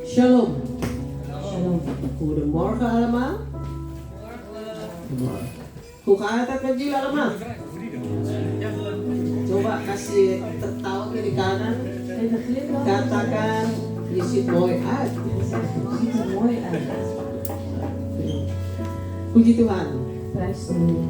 Shalom. Shalom. Goedemorgen allemaal. Hoe gaat het met jullie allemaal? Coba kasih tertawa kiri kanan. Katakan, je ziet mooi uit. Ziet er mooi uit. Puji Tuhan. Prijs de Heer.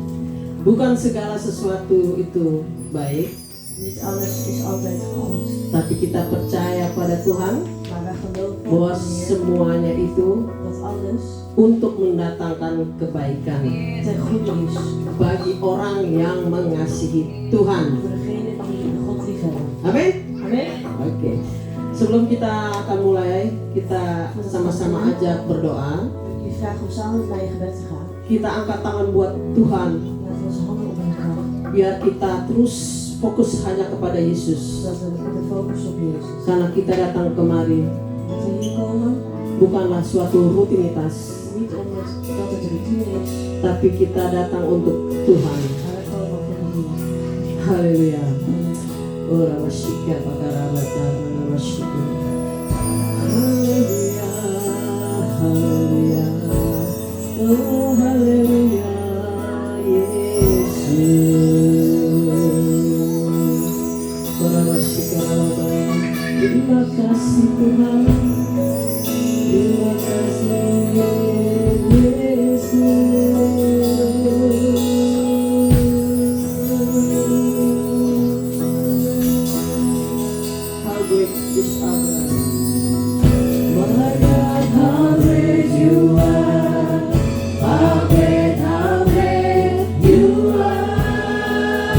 Bukan segala sesuatu itu baik, Niet alles is altijd goed. tapi kita percaya pada Tuhan Maar wij geloven bahwa in de Heer semuanya itu dat alles untuk mendatangkan kebaikan ten goede is. bagi orang yang mengasihi Tuhan. Voor degenen die God liefhebben. Amin. Amen. Oke. Sebelum kita akan mulai, kita sama-sama ajak berdoa. Ik vraag om samen met mij in gebed te gaan. Kita angkat tangan buat Tuhan, Laten we onze handen opleggen. biar kita terus fokus hanya kepada Yesus. Zodat we kunnen focussen op Jezus. Karena kita datang kemari Dat we hier komen, bukanlah suatu rutinitas, niet omdat dat het routine is, tapi kita datang untuk Tuhan. maar we komen voor de Heer. Haleluya. Ora wasyika pakarabata wasyukur. Haleluya. Haleluya. Oh haleluya. Yesus. Ora wasyika pakarabata. Terima kasih Tuhan. Terima kasih Yesus. How great is our God. My God, how great you are. How great you are.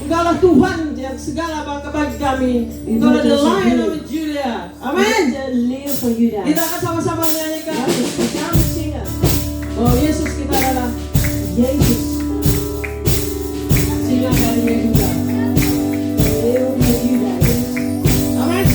Engkaulah Tuhan yang segala bangsa bagi kami. Engkaulah the Lion of Judah. Amin. De leeuw van Juda. Kita akan sama-sama menyanyikan. Laten we samen zingen. Oh Yesus kita adalah Jezus, singa dari Yehuda. de leeuw van Juda. Amin.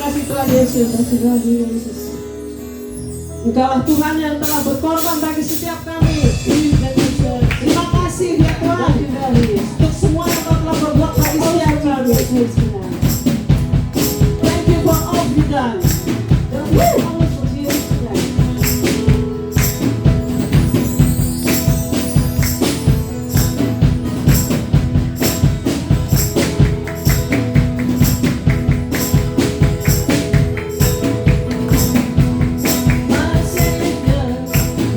kasih Tuhan Yesus. Dankjewel, Heer Jezus. Engkaulah Tuhan yang telah berkorban bagi setiap kami. U bent onze. Terima kasih ya Tuhan Dankjewel, Heer. untuk semua yang Engkau telah berbuat bagi setiap Alles wat kami. u heeft gedaan. Thank you for all you've done. Dank u voor alles wat u heeft gedaan. My Savior,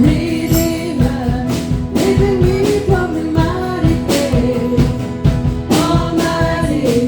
Redeemer, living me from the mighty grave. Almighty,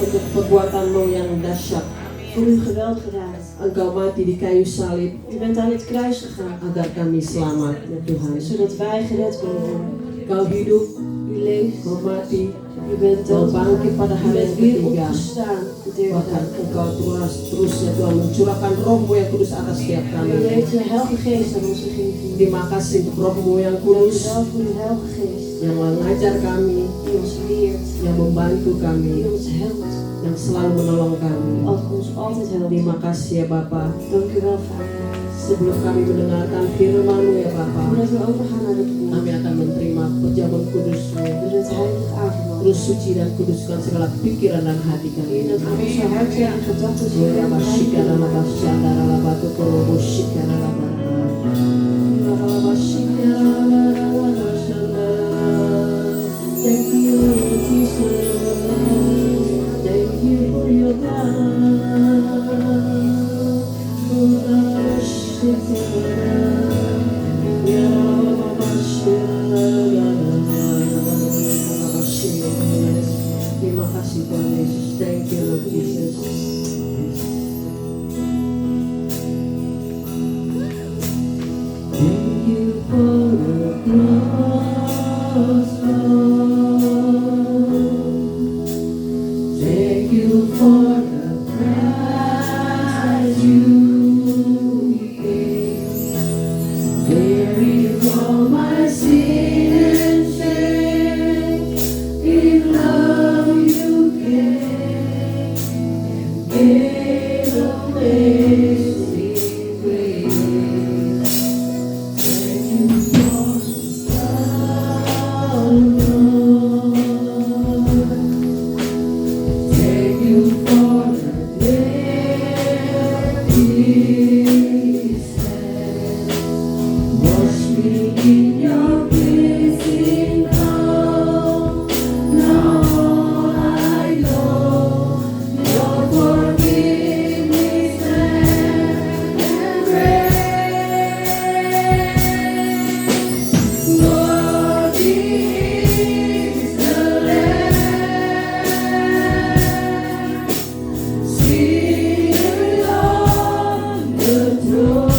untuk perbuatan-Mu yang dahsyat. Voor uw geweldige daad. Engkau mati di kayu salib U bent aan het kruis gegaan, agar kami selamat, ya Tuhan. zodat wij gered konden worden. Kau hidup, U leeft, kau mati, u bent kau dood, bangkit pada u hari bent yang weer ketiga. opgestaan de derde Bahkan dag. Engkau terus ya Tuhan mencurahkan Roh-Mu yang kudus atas setiap U kami. heeft uw Heilige Geest aan ons gegeven. Terima kasih untuk Roh-Mu yang Dank u kudus wel voor uw Heilige Geest, yang mengajar kami, die ons leert, yang membantu die kami, ons helpt, yang selalu menolong kami. ons altijd helpt. Terima kasih ya Bapa. Dank u wel, Vader. Sebelum kami mendengarkan firman-Mu ya Bapa, Voordat we overgaan naar het woord, kami akan menerima perjamuan kudus-Mu. dus het heilige avondmaal. Terus suci dan kuduskan segala pikiran dan hati kami. Dat we onze harten en gedachten Ora zullen bashikara reinigen. la bashandara la batokoro boshikara la barara. Ora la bashikara la barara la bashandara. Thank you, Lord Jesus. Thank you for your blood. Ora bashikara. Ya la bashikara. Terima kasih Tuhan Yesus. Thank you Lord Jesus. Thank you for the cross, Lord. Thank you for the price you paid, bearing all my sin and shame. In love you came and gave amazing grace. Thank you for the love, thank you for the death He sent. Wash me in your cleansing flow. Now I know your forgiveness and grace. Worthy is the Lamb, seated on the throne.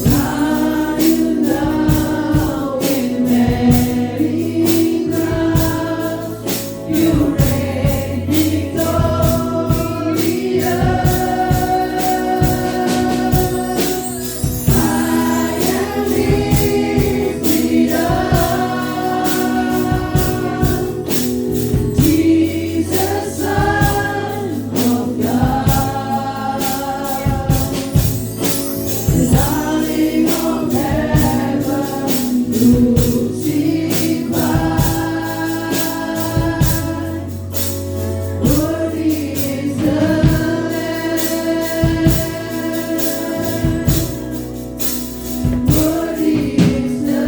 Lion now in many crowns, you reign victorious. I am lifted up, Jesus, Son of God. The darling of heaven, crucified. Worthy is the Lamb. Worthy is the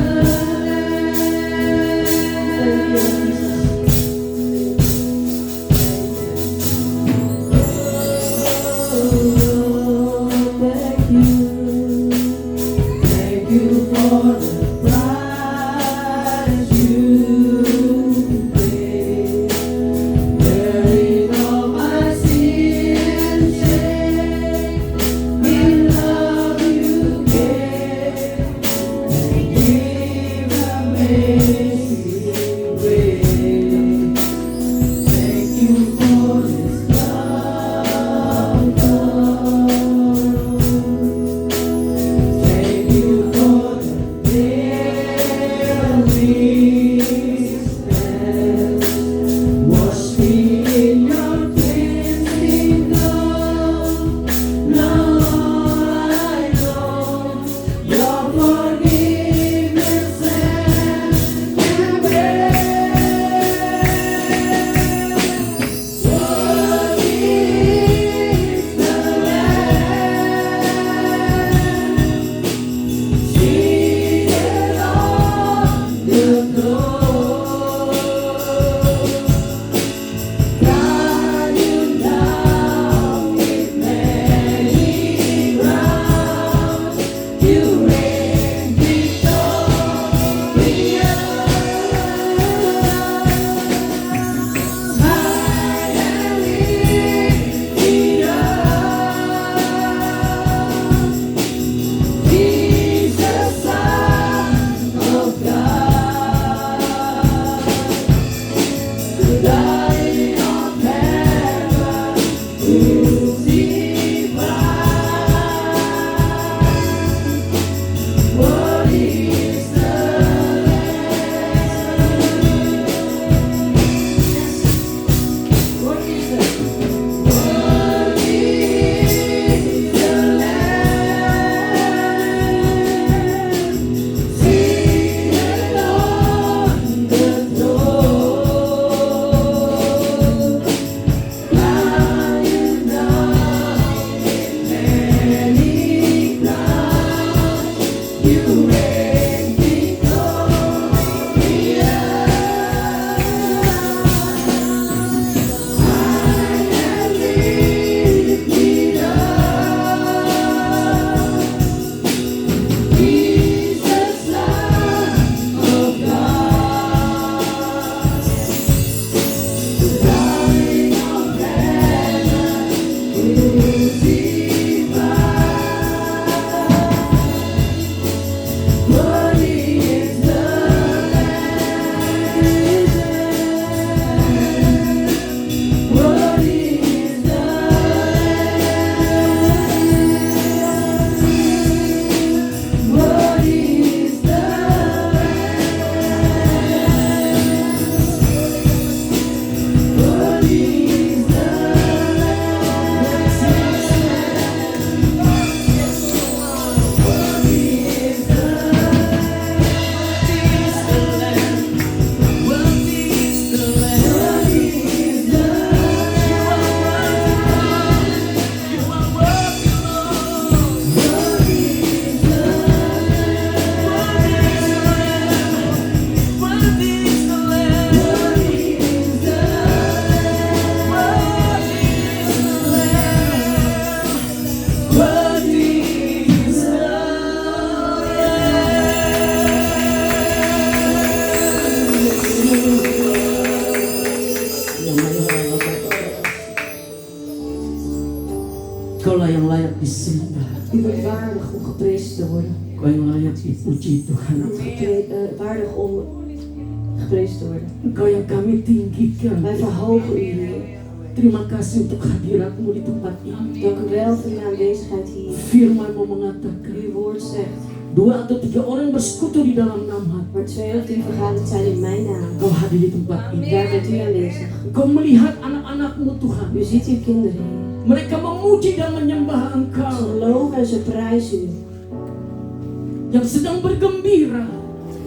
Thank you for the price you paid, bearing all my sin and shame. In love you gave and gave amazing grace. Thank you for this love, Lord. Thank you for the disembah. U bent waardig om geprezen te worden. Kau yang layak dipuji Tuhan. U bent waardig om geprezen te worden. Engkau yang kami tinggikan. Wij verhogen u, Heer. Terima kasih untuk hadiratmu di tempat ini. Dank u wel voor uw aanwezigheid hier. Firman-Mu mengatakan, Uw woord zegt, 2 atau 3 orang bersekutu di dalam nama. waar 2 of 3 vergaderd zijn in mijn naam, Engkau hadir di tempat ini. daar bent u aanwezig. Engkau melihat anak-anak-Mu Tuhan. U ziet uw kinderen, Heer. Mereka memuji dan menyembah Ze Engkau. loven en ze prijzen u. Yang sedang bergembira.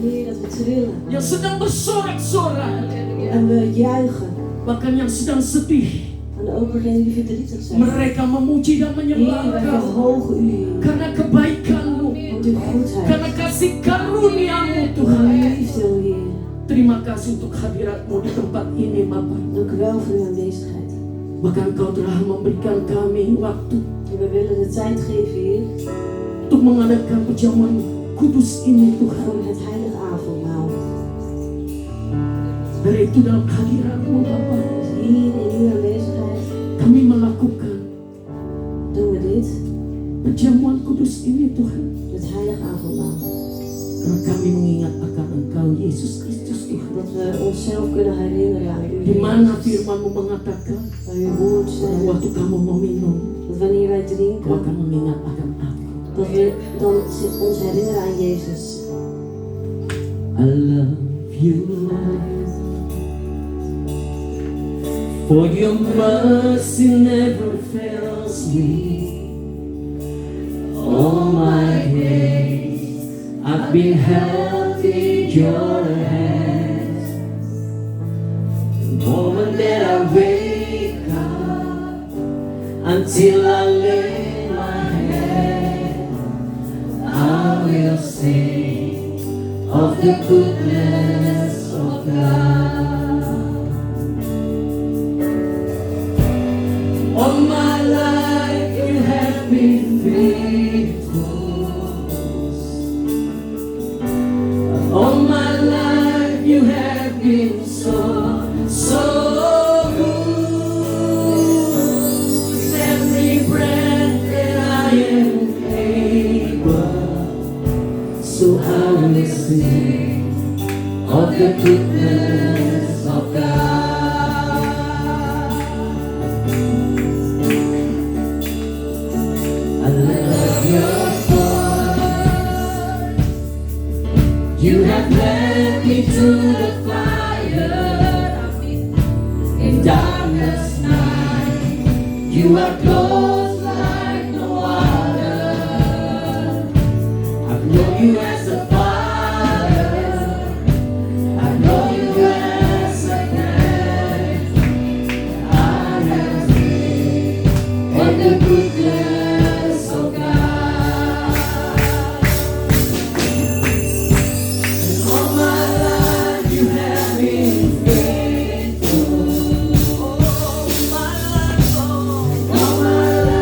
Heer, dat we trillen Yang sedang bersorak-sorak. en we juichen. Bahkan yang sedang sedih. En ook degenen die verdrietig zijn. Mereka memuji dan menyembah Heer, wij Engkau. verhogen u, Heer. Karena kebaikan-Mu. Want uw goedheid, Karena kasih karunia-Mu uw Tuhan. liefde, o Heer. Terima kasih untuk hadirat-Mu di tempat ini Bapa. Dank u wel voor uw aanwezigheid. Bahkan Kau telah memberikan kami waktu En we willen de tijd geven, Heer, untuk mengadakan perjamuan kudus ini Tuhan. voor het heilige avondmaal. Dari itu dalam hadirat-Mu Bapa, Dus hier in uw aanwezigheid kami melakukan doen we dit, perjamuan kudus ini Tuhan. het heilige avondmaal. Karena kami mengingat akan Engkau Yesus Kristus Tuhan. Dat we onszelf kunnen herinneren aan u, Di mana Jezus. firman-Mu mengatakan Waar uw woord zegt, waktu kamu meminum, dat wanneer wij Kau drinken, akan mengingat akan aku. dat we dan ons herinneren aan Jezus. I love you, Lord, for your mercy never fails me. All my days I've been held in your hands. The moment that I wake up until I lay my head, I will sing of the goodness of God. All my life you have been faithful. All my life you have been so good. With every breath that I am able, so I will sing of the goodness of God. I love your voice. You have led me through the fire in darkness night. You are close like no other. I've known you as a father. I know you as a friend. I have seen of the goodness of God. And all my life you have been faithful. All my life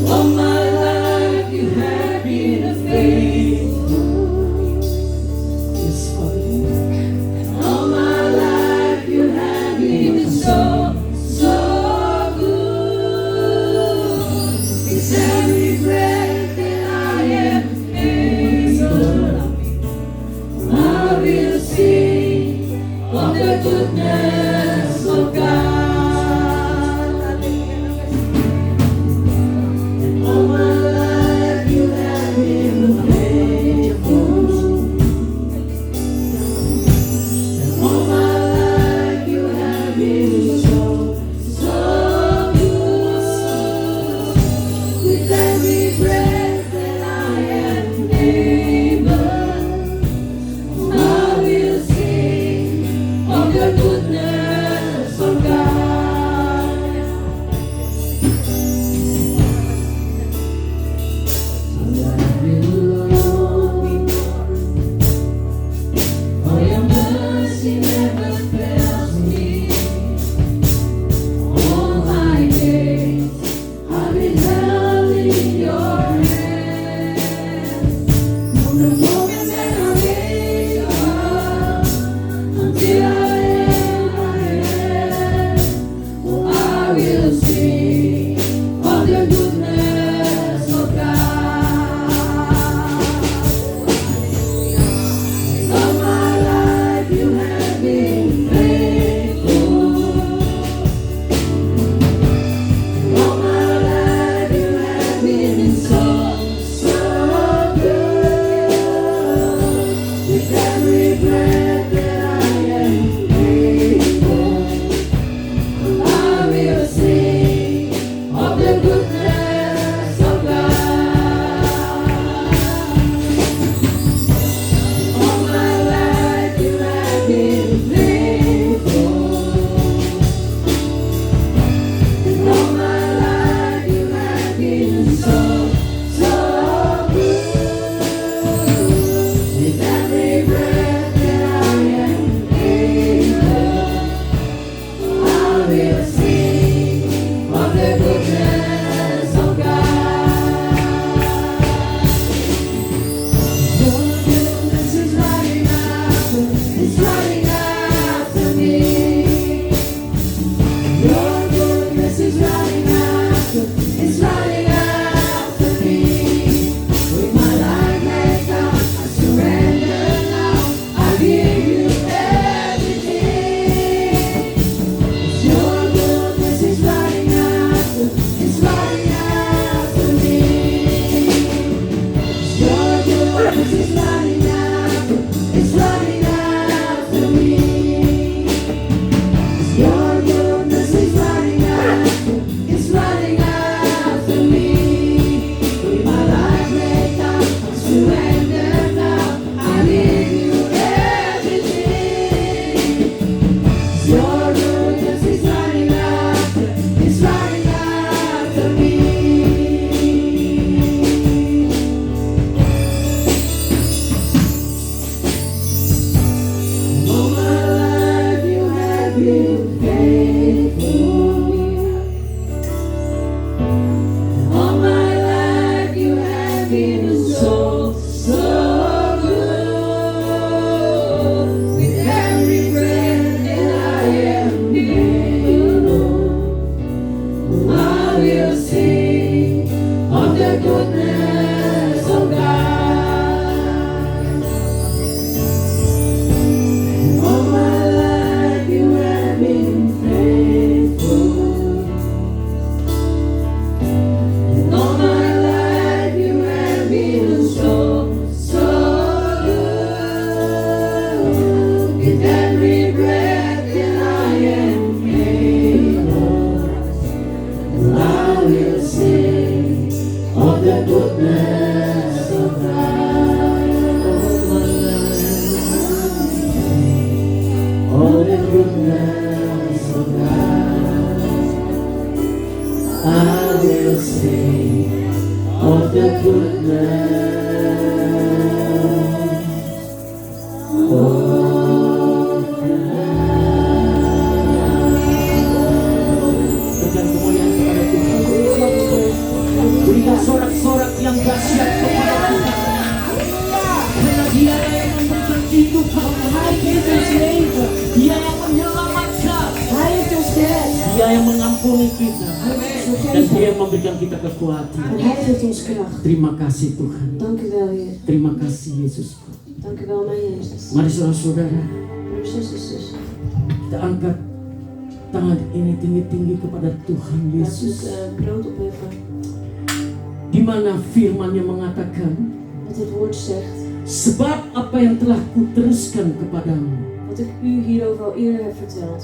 All my life you have been faithful. Yes, Father. All my life you have been so, so good. It's every breath that I am able. I will sing of the goodness of God. All my life you have been faithful. All my life you have been so, so good. With every breath that I am able, I will sing of the goodness of God. I love you, Lord, for your mercy never fails me. All my days I've been held in your hands. From the moment that I wake up until I am, oh, I will sing of the goodness of God. All my life you have been faithful. All my life you have been so, so good. With every breath that I am able, I will sing of the goodness of God. All my life you have been faithful. All my life you have been so, so good. With every breath that I am able, I will sing of the goodness of God. Your goodness is running after, it's running after me. Your goodness is running after, it's running after me. With my life laid down, I surrender now. I give you everything. Your goodness is running after, it's running after me. Your goodness is running after, it's running after me. Your goodness is running after, it's running after me. With my life laid down, I surrender now. I give you everything. Your goodness is running after, it's running after me. All my life you have been faithful. All my life you have been so, so good. With every breath that I am able, I will sing of the goodness of God. All my life you have been faithful. All my life you have been so, so good. With every breath that I am able, I will sing of the goodness of God. All the goodness of God, I will sing of the goodness of God. Berikan kemuliaan kepada kita. Hij wil ons Dan vergeven. Dia memberikan kita kekuatan. En Hij geeft ons kracht. Terima kasih Tuhan. Dank u wel, Heer. Terima kasih Yesus. Dank u wel, mijn Jezus. Mari saudara-saudara, Broers en zusters, kita angkat tangan ini tinggi-tinggi kepada Tuhan laten we Yesus. het brood opheffen. Di mana firman-Nya mengatakan, Wat het woord zegt. sebab apa yang telah kuteruskan kepadamu, Wat ik u hierover al eerder heb verteld,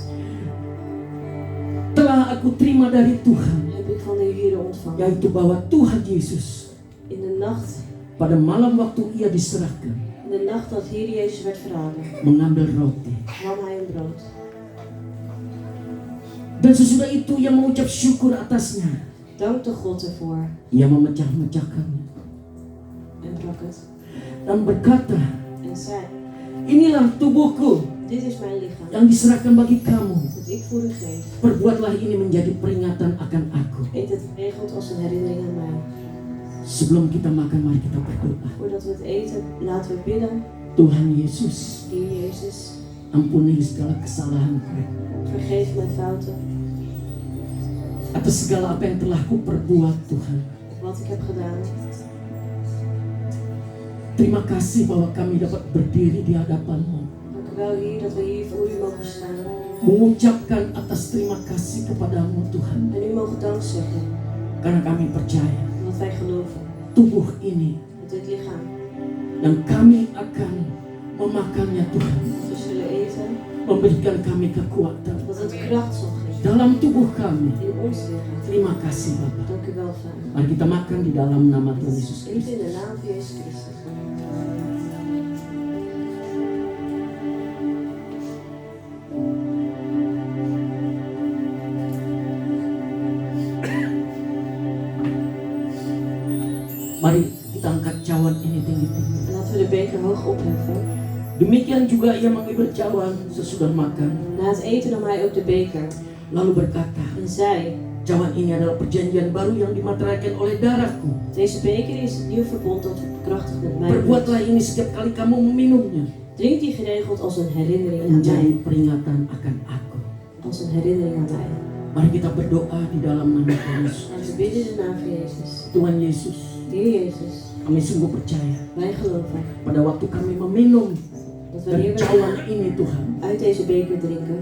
telah aku terima dari Tuhan, heb ik van de Heer ontvangen. yaitu bahwa Tuhan Yesus In de nacht, pada malam waktu Ia diserahkan, in de nacht dat Heer Jezus werd verraden, mengambil roti. nam Hij een brood. Dan sesudah itu Ia mengucap syukur atasnya. Dankte God ervoor Ia memecah-mecahkannya en brak het. dan berkata, En zei, inilah tubuhku dit is mijn lichaam, yang diserahkan bagi kamu. dat ik voor u geef. Perbuatlah ini menjadi peringatan akan aku. Eet het geregeld als een herinnering aan mij. Sebelum kita makan, mari kita berdoa. Voordat we het eten, laten we bidden. Tuhan Yesus, Heer Jezus, ampuni segala kesalahanku vergeef mijn fouten, atas segala apa yang telah ku perbuat, Tuhan. wat ik heb gedaan. Terima kasih bahwa kami dapat berdiri di hadapan-Mu, Dank u wel, Heer, dat we hier voor u mogen staan. mengucapkan atas terima kasih kepadamu, Tuhan. En u mogen dank zeggen, Karena kami percaya wat wij geloven. tubuh ini Met dit lichaam, yang kami akan memakannya, Tuhan, we zullen eten, memberikan kami kekuatan dat het kracht zal geven dalam tubuh kami. in ons lichaam. Terima kasih, Bapak. Dank u wel, Vader. Mari kita makan di dalam nama Tuhan Yesus Eten Kristus. in de naam van Jezus Christus. Mari kita angkat cawan ini tinggi-tinggi. Laten we de beker hoog opheffen. Demikian juga ia mengambil cawan sesudah makan, Na het eten nam hij ook de beker lalu berkata, en zei, cawan ini adalah perjanjian baru yang dimateraikan oleh darahku. deze beker is het nieuw verbond dat krachtig met mij wordt. Perbuatlah ini setiap kali kamu meminumnya, Drink die geregeld als een herinnering aan menjadi mij. peringatan akan aku. Als een herinnering aan mij. Mari kita berdoa di dalam nama Tuhan Yesus. Laten we bidden in de naam van Jezus. Tuhan Yesus, Heer Jezus, kami sungguh percaya wij geloven pada waktu kami meminum dat dari wanneer we cawan ini, Tuhan, uit deze beker drinken,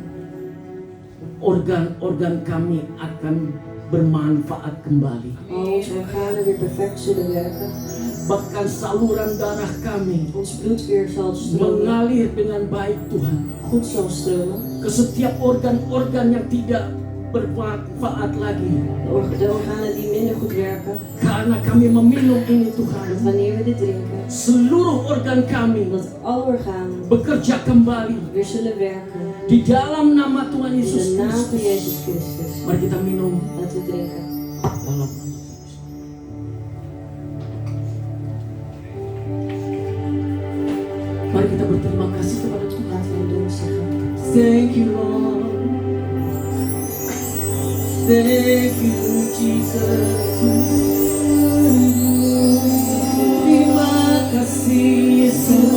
organ-organ kami akan bermanfaat kembali. al onze organen weer perfect zullen werken. Bahkan saluran darah kami Ons bloed weer zal stromen, mengalir dengan baik, Tuhan, goed zal stromen. ke setiap organ-organ yang tidak bermanfaat lagi. De organen die minder goed werken, Karena kami meminum ini, dat Tuhan, wanneer we dit drinken, seluruh organ kami dat alle organen bekerja kembali weer zullen werken. di dalam nama Tuhan In Yesus de naam van Kristus. Jezus Christus. Mari kita minum Laten we drinken. dalam nama Yesus. Mari kita berterima kasih kepada Tuhan. Laten we hem doen zeggen. Thank you, Lord. Thank you, Jesus. Terima kasih, Yesus.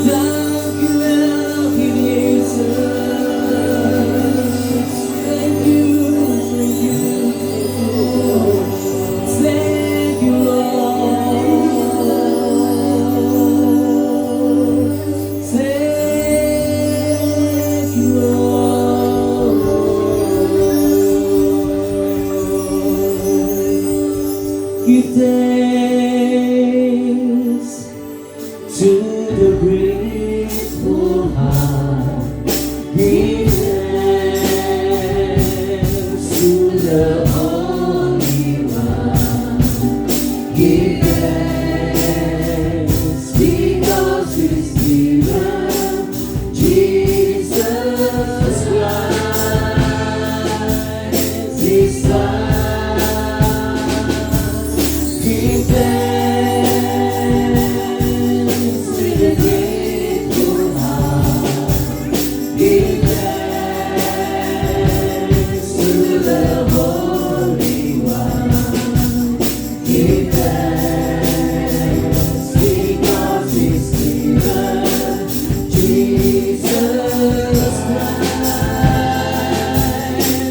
Thank you, Jesus. Thank you, thank you, thank you, Lord. Thank you, Lord. Give thanks to the grateful heart. Give thanks to the Holy One. Give thanks because He's given Jesus Christ, His Son. Give thanks to the grateful heart. Give thanks to the Holy One. Give thanks because He's given Jesus Christ,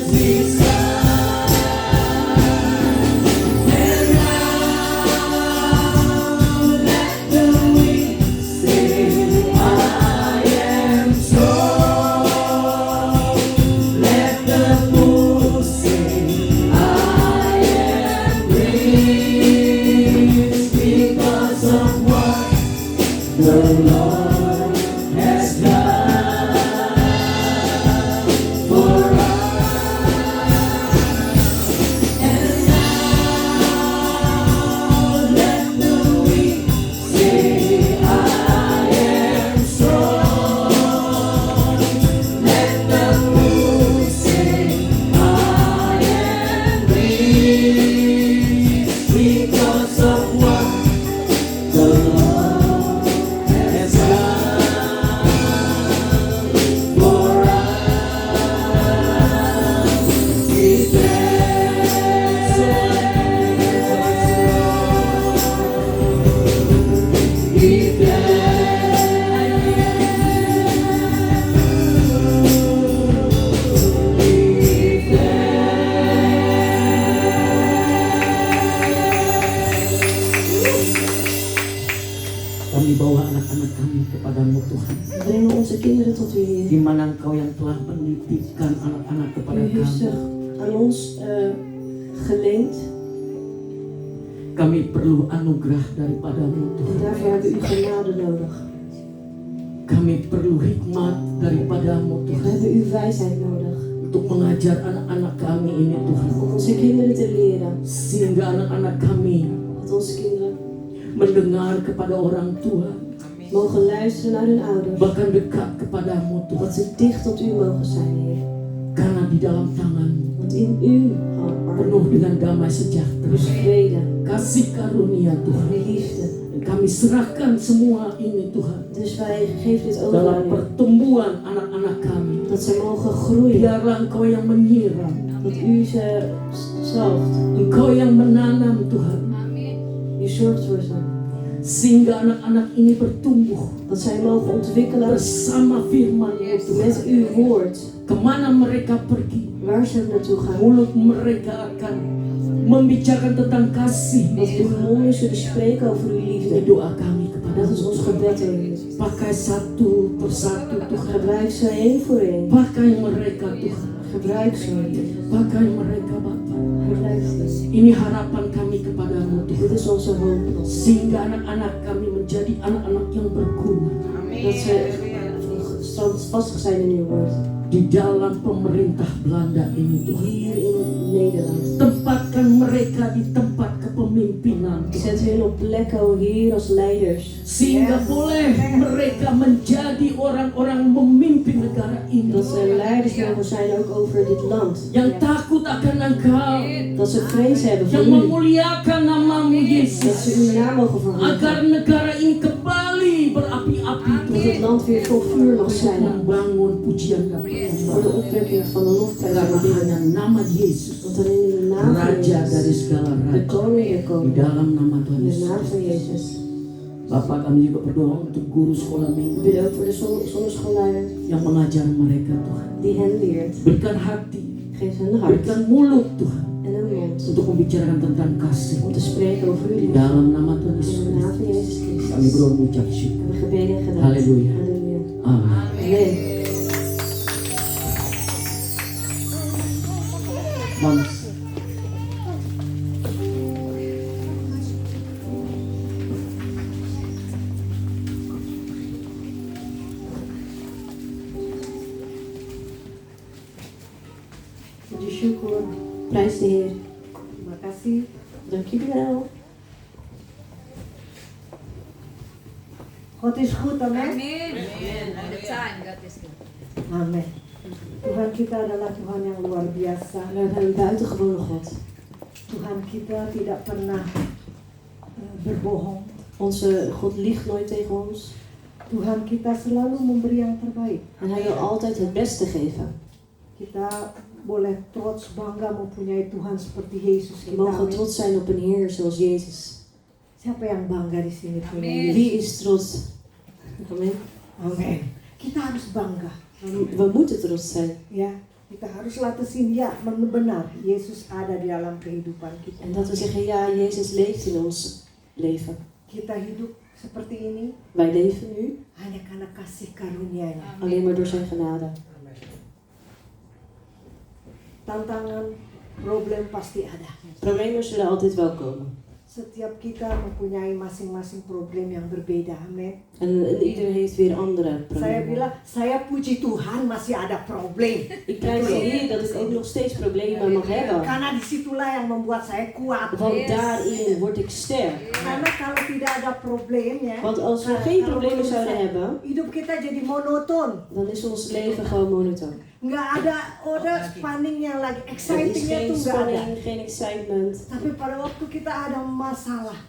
kepada U heeft kami. zich aan ons geleend. Kami perlu anugerah daripadamu En Tuhan. daarvoor hebben we uw genade nodig. Kami perlu hikmat daripadamu We Tuhan. hebben uw wijsheid nodig. Untuk mengajar anak-anak kami ini Tuhan. Om onze kinderen te leren. Sehingga anak-anak kami Dat onze kinderen mendengar kepada orang tua. mogen luisteren naar hun ouders. Bahkan dekat kepadamu Tuhan. Dat ze dicht tot u mogen zijn, Heer. Karena di dalam tangan-Mu Want in uw penuh armen dengan damai sejahtera. is vrede Kasih karunia Tuhan. en liefde. Dan kami serahkan semua ini Tuhan. Dus wij geven dit over Dalam aan u. pertumbuhan anak-anak kami. Dat ze mogen groeien. Biarlah Engkau yang menyiram. Dat u ze zalft. Engkau yang menanam Tuhan. U zorgt voor ze. Sehingga anak-anak ini bertumbuh Dat zij mogen ontwikkelen bersama firman-Mu Tuhan. met uw woord. Kemana mereka pergi, Waar ze ook naartoe gaan. mulut mereka akan membicarakan tentang kasih. Dat uw monden zullen spreken over uw Ini liefde. doa kami kepada Dat is ons gebed, Heer. Pakai satu persatu Tuhan. Gebruik ze één voor één. Pakai mereka Tuhan. Gebruik ze, Heer. Pakai mereka Bapa. Gebruik ze. Ini harapan kami kepadamu Tuhan. Dit is onze hoop. Sehingga anak-anak kami menjadi anak-anak yang berguna Dat ze standvastig zijn in uw woord. di dalam pemerintah Belanda ini Tuhan. Hier in Nederland. Tempatkan mereka di tempat kepemimpinan Tuhan. Zet hun op plekken, o Heer, als leiders. Sehingga boleh mereka menjadi orang-orang memimpin negara ini Dat ze leiders mogen zijn ook over dit land. yang takut akan Engkau, Dat ze vrees hebben voor yang u. memuliakan namamu Dat Yesus, ze uw naam mogen verhogen. agar negara ini kembali berapi-api Dat het land weer vol vuur mag untuk zijn. membangun pujian dan Voor de penyembahan. opwekking van de lofprijs en Karena aanbidding. hanya nama Yesus, Want dan in de naam van Raja dari Jezus. segala De raja, koning der di koning. dalam nama Tuhan In de Yesus. naam van Jezus. Bapak, kami juga berdoa untuk guru sekolah We minggu bidden ook voor de zonneschoolleraar yang mengajar mereka Tuhan. die hen leert. Berikan hati, Geef hen een hart berikan mulut Tuhan en een mond untuk membicarakan tentang kasih. om te spreken over uw Di liefde. dalam nama Tuhan In Yesus de naam van Jezus kami Christus. berdoa mengucap syukur. We hebben gebeden gedaan. Halleluja. Halleluja. Amin. Amen. Mams. Puji syukur. Prijs de Heer. Terima kasih. Dank jullie wel. God is goed, amen. Amin. All the time, God is good. Amin. Tuhan kita adalah Tuhan yang luar biasa. We hebben een buitengewone God. Tuhan kita tidak pernah berbohong. Onze God liegt nooit tegen ons. Tuhan kita selalu memberi yang terbaik. En Hij wil altijd het beste geven. Kita boleh trots bangga mempunyai Tuhan seperti Yesus We kita. mogen Amin. trots zijn op een Heer zoals Jezus. Siapa yang bangga di sini punya Amin. Yesus? Wie is trots? Amen. Amin. Kita harus bangga. We moeten trots zijn. Ya, kita harus latesin ya benar Yesus ada di dalam kehidupan kita. En dat we zeggen, ja, Jezus leeft in ons leven. Kita hidup seperti ini Wij leven nu hanya karena kasih karunia-Nya. alleen maar door zijn genade. Tantangan, problem pasti ada. Problemen zullen altijd wel komen. Setiap kita mempunyai masing-masing problem yang berbeda. Amin. En ieder heeft weer andere Saya problemen. bilang, saya puji Tuhan masih ada problem. Ik prijs de Heer dat ik ook nog steeds problemen mag hebben. Karena disitulah yang membuat saya kuat. Want daarin word ik sterk. Karena kalau tidak ada problem ya, Want als we geen problemen zouden hebben, hidup kita jadi monoton. dan is ons leven gewoon monotoon. Nggak ada spanningnya lagi, Er is excitingnya geen tuh nggak ada. spanning, geen excitement. Tapi pada waktu kita ada masalah,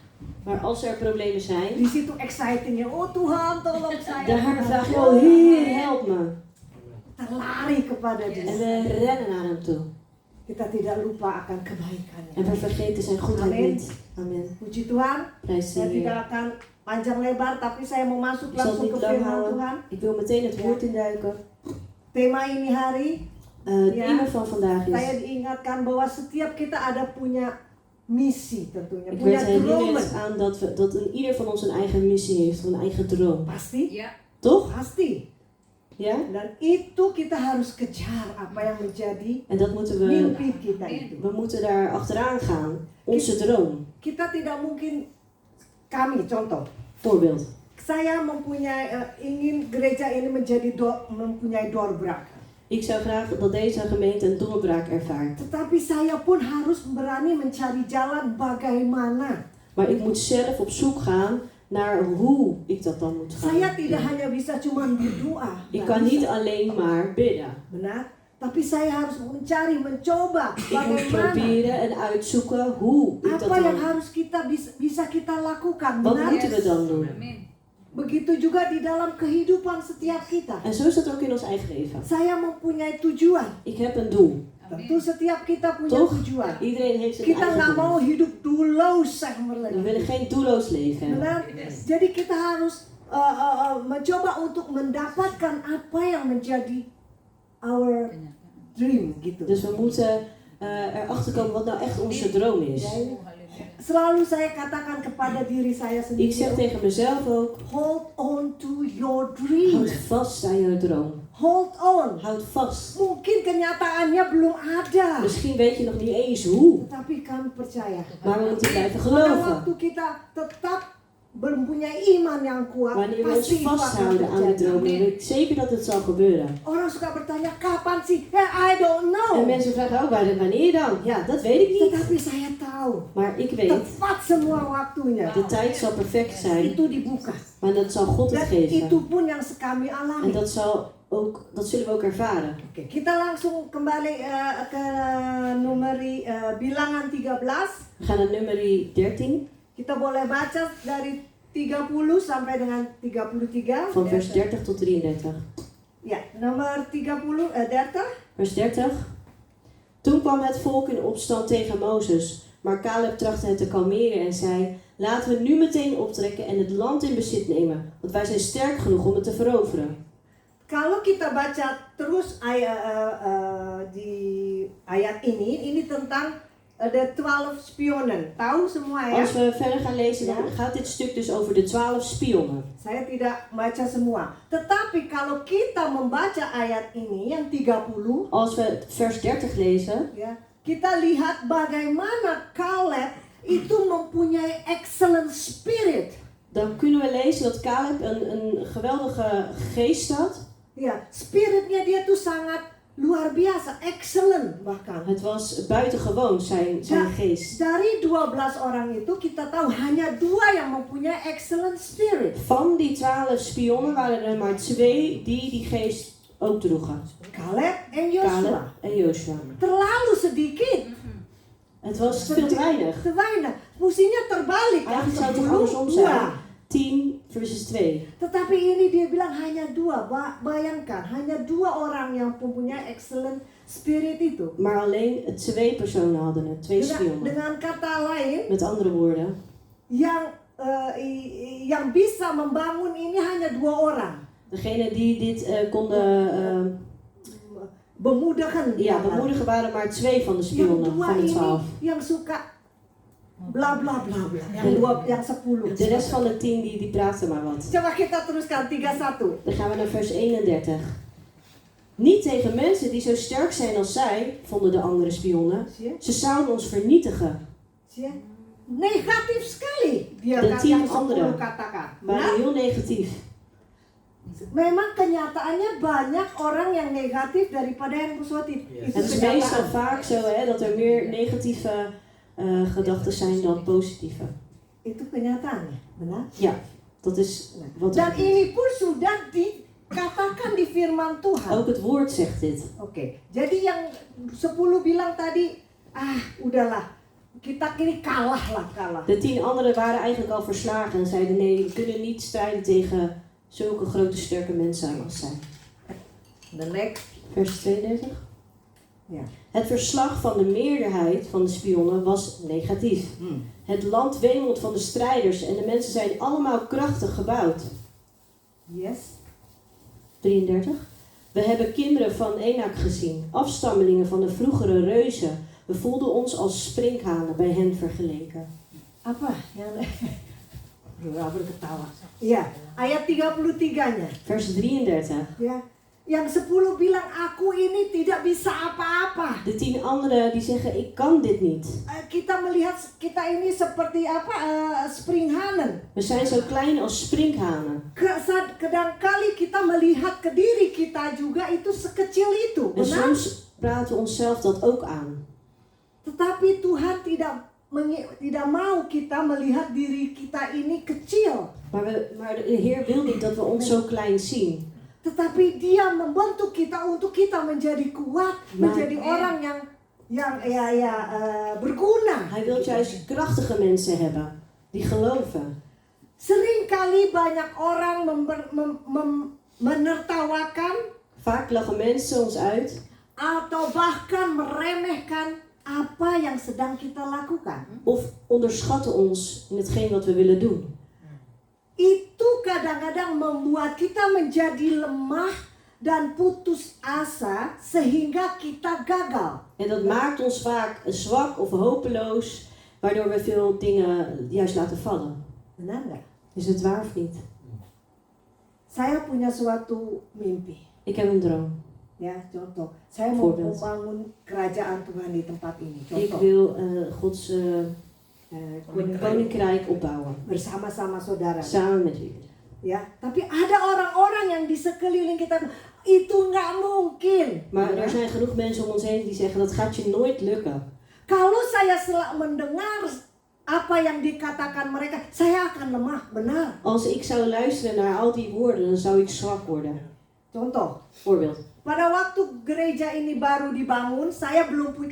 Maar als er problemen zijn, di situ excitingnya, oh Tuhan tolong saya. dan vraag je, oh Heer, help me. Terlari kepada En Dia. we rennen naar hem toe. Kita tidak lupa akan kebaikannya. En we vergeten zijn goedheid Amen. niet. Amen. Puji Tuhan, Prijs de saya tidak Heer. akan panjang lebar, tapi saya mau masuk Ik zal het langsung niet ke lang firman houden. Tuhan. Ik wil meteen het woord induiken. Tema ini hari, Het Ja. thema van vandaag saya is, diingatkan bahwa setiap kita ada punya misi tentunya, ik punya werd herinnerd dromen. aan dat ieder van ons een eigen missie heeft, een eigen droom. Pasti, Yeah. Toch? pasti. Ja? Dan itu kita harus kejar apa yang menjadi En dat moeten we, mimpi kita itu. we moeten daar achteraan gaan. Onze droom. Kita tidak mungkin, kami contoh, Voorbeeld. saya mempunyai ingin gereja ini menjadi mempunyai doorbraak. Ik zou graag dat deze gemeente een doorbraak ervaart. Tetapi saya pun harus berani mencari jalan bagaimana. Maar ik moet zelf op zoek gaan naar hoe ik dat dan moet gaan. Saya tidak hanya bisa cuma berdoa. Ik kan niet alleen maar bidden. Benar? Tapi saya harus mencari, mencoba Ik moet bagaimana. proberen en uitzoeken hoe ik dat Apa yang dan... harus kita bisa kita lakukan. Wat Benar? moeten we dan doen? Amin. Begitu juga di dalam kehidupan setiap kita. En zo is dat ook in ons eigen leven. Saya mempunyai tujuan. Ik heb een doel. Tentu setiap kita punya Toch? tujuan. Iedereen heeft een Kita nggak eigen mau doel. hidup doelloos, zeg maar. We willen geen doelloos leven. Benar? Jadi kita harus mencoba untuk mendapatkan apa yang menjadi our dream gitu. Dus we moeten erachter komen wat nou echt onze droom is. Selalu saya katakan kepada diri saya Ik zeg sendiri, tegen mezelf ook, hold on to your dream. houd vast aan jouw droom. Hold on. Houd vast. Mungkin kenyataannya belum ada, Misschien weet je nog niet eens hoe, tapi kami percaya. maar we moeten blijven Pada geloven. waktu kita tetap mempunyai iman yang kuat, Wanneer we ons pasti itu akan vasthouden aan de droom, dan terjadi. weet ik zeker dat het zal gebeuren. Orang suka bertanya, kapan sih? I don't En know. mensen vragen ook, wanneer dan? Ja, dat weet ik niet. Tetapi saya tahu, Maar ik weet, tepat semua waktunya. de tijd zal perfect zijn, Itu dibuka. maar dat zal God het Dan geven. itu pun yang kami En alami. dat zullen we ook ervaren. Oke, kita langsung kembali ke numeri bilangan 13. We gaan naar nummer 13, Kita boleh baca dari 30 sampai dengan 33. van vers 30 tot 33. Ya, nomor 30. Vers 30. Toen kwam het volk in opstand tegen Mozes, maar Caleb trachtte het te kalmeren en zei: laten we nu meteen optrekken en het land in bezit nemen, want wij zijn sterk genoeg om het te veroveren. Kalau kita baca terus di ayat ini tentang de 12 spionen. Tahu semua ya? Als we verder gaan lezen, dan gaat dit stuk dus over de 12 spionnen. Saya tidak baca semua. Tetapi kalau kita membaca ayat ini yang 30, Als we vers 30 lezen, ya, kita lihat bagaimana Caleb itu mempunyai excellent spirit. dan kunnen we lezen dat Caleb een geweldige geest had. Ya, spiritnya dia tuh sangat luar biasa, excellent bahkan. Het was buitengewoon zijn geest. Dari 12 orang itu kita tahu hanya 2 yang mempunyai excellent spirit. Van die 12 spionnen waren er maar 2 die geest ook droegen. Caleb en Joshua. Caleb en Joshua. Terlalu sedikit, Het was veel te weinig. te weinig. Mestinya terbalik kan, Eigenlijk zou het toch 10 andersom 2. zijn. 10 versus 2. Tetapi ini dia bilang hanya 2. Bayangkan, hanya 2 orang yang mempunyai excellent spirit itu. Maar alleen 2 personen hadden het. 2 spionnen. Dengan kata lain, Met andere woorden, yang bisa membangun ini hanya 2 orang. degene die dit konden Bemoedigen. bemoedigen waren maar 2 van de Yang spionnen 2 van de ini 12. yang suka bla bla bla bla. Yang 10. De rest van de 10 die praten maar wat. Coba kita teruskan 31. Dan gaan we naar vers 31. Niet tegen mensen die zo sterk zijn als zij, vonden de andere spionnen. Ze zouden ons vernietigen. Negatif sekali dia De yang 10 10 anderen katakan. waren heel negatief. Memang kenyataannya banyak orang yang negatif daripada yang positif. Itu Het is meestal kenyataan. vaak zo dat er meer negatieve gedachten zijn dan positieve. Itu kenyataannya, benar? Ja, dat is wat Dan er ini pun sudah dikatakan di firman Tuhan. ook het woord zegt dit. Oke, jadi yang 10 bilang tadi, udahlah, kita ini kalah. De 10 anderen waren eigenlijk al verslagen en zeiden nee, we kunnen niet strijden tegen zulke grote sterke mensen als zij. The next. Vers 32. Ja. Het verslag van de meerderheid van de spionnen was negatief. Het land wemelt van de strijders en de mensen zijn allemaal krachtig gebouwd. Yes. 33. We hebben kinderen van Enak gezien, afstammelingen van de vroegere reuzen. We voelden ons als sprinkhanen bij hen vergeleken. Apa? Berketawa. Ya, ayat 33-nya. Vers 33. Ya. Yang 10 bilang aku ini tidak bisa apa-apa. De 10 anderen die zeggen, ik kan dit niet. Kita melihat kita ini seperti springhanen. We zijn zo klein als sprinkhanen. Kadangkali kita melihat ke diri kita juga itu sekecil itu, En benar? soms praten we onszelf dat ook aan. Tetapi Tuhan tidak mau kita melihat diri kita ini kecil. Maar de Heer wil niet dat we ons zo klein zien. Tetapi Dia membentuk kita untuk kita menjadi kuat, menjadi orang yang berguna. Hij wil juist krachtige mensen hebben, die geloven. Seringkali banyak orang menertawakan Vaak lachen mensen ons uit atau bahkan meremehkan apa yang sedang kita lakukan. of onderschatten ons in hetgeen wat we willen doen. Itu kadang-kadang membuat kita menjadi lemah dan putus asa sehingga kita gagal. En dat maakt ons vaak zwak of hopeloos, waardoor we veel dingen juist laten vallen. Benar nggak? Is het waar of niet? Saya punya suatu mimpi. Ik heb een droom. Ya, contoh. Saya mau Voorbeeld. membangun kerajaan Tuhan di tempat ini. Ik Contoh. wil Gods koninkrijk opbouwen. Bersama-sama saudara. Samen met u. Ya, tapi ada orang-orang yang di sekeliling kita itu nggak mungkin. Maar er zijn genoeg mensen om ons heen die zeggen dat gaat je nooit lukken. Kalau saya mendengar apa yang dikatakan mereka, saya akan lemah, benar. Als ik zou luisteren naar al die woorden, dan zou ik zwak worden. Contoh, Voorbeeld. pada waktu gereja ini baru dibangun,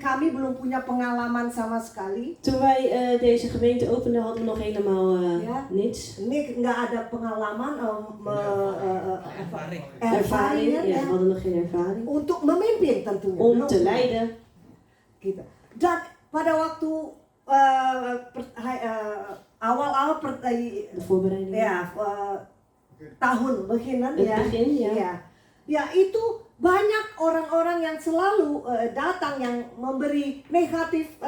kami belum punya pengalaman sama sekali. Toen wij deze gemeente openden, hadden we nog helemaal niets. Ini nggak ada pengalaman, Ervaring. Ja, ya, we hadden nog geen ervaring. untuk memimpin tentunya. Om Belum te punya. leiden. Gitu. Dan pada waktu awal-awal De voorbereiding. ya tahun beginnen Het ya. begin, ja. Ya itu banyak orang-orang yang selalu datang yang memberi negatif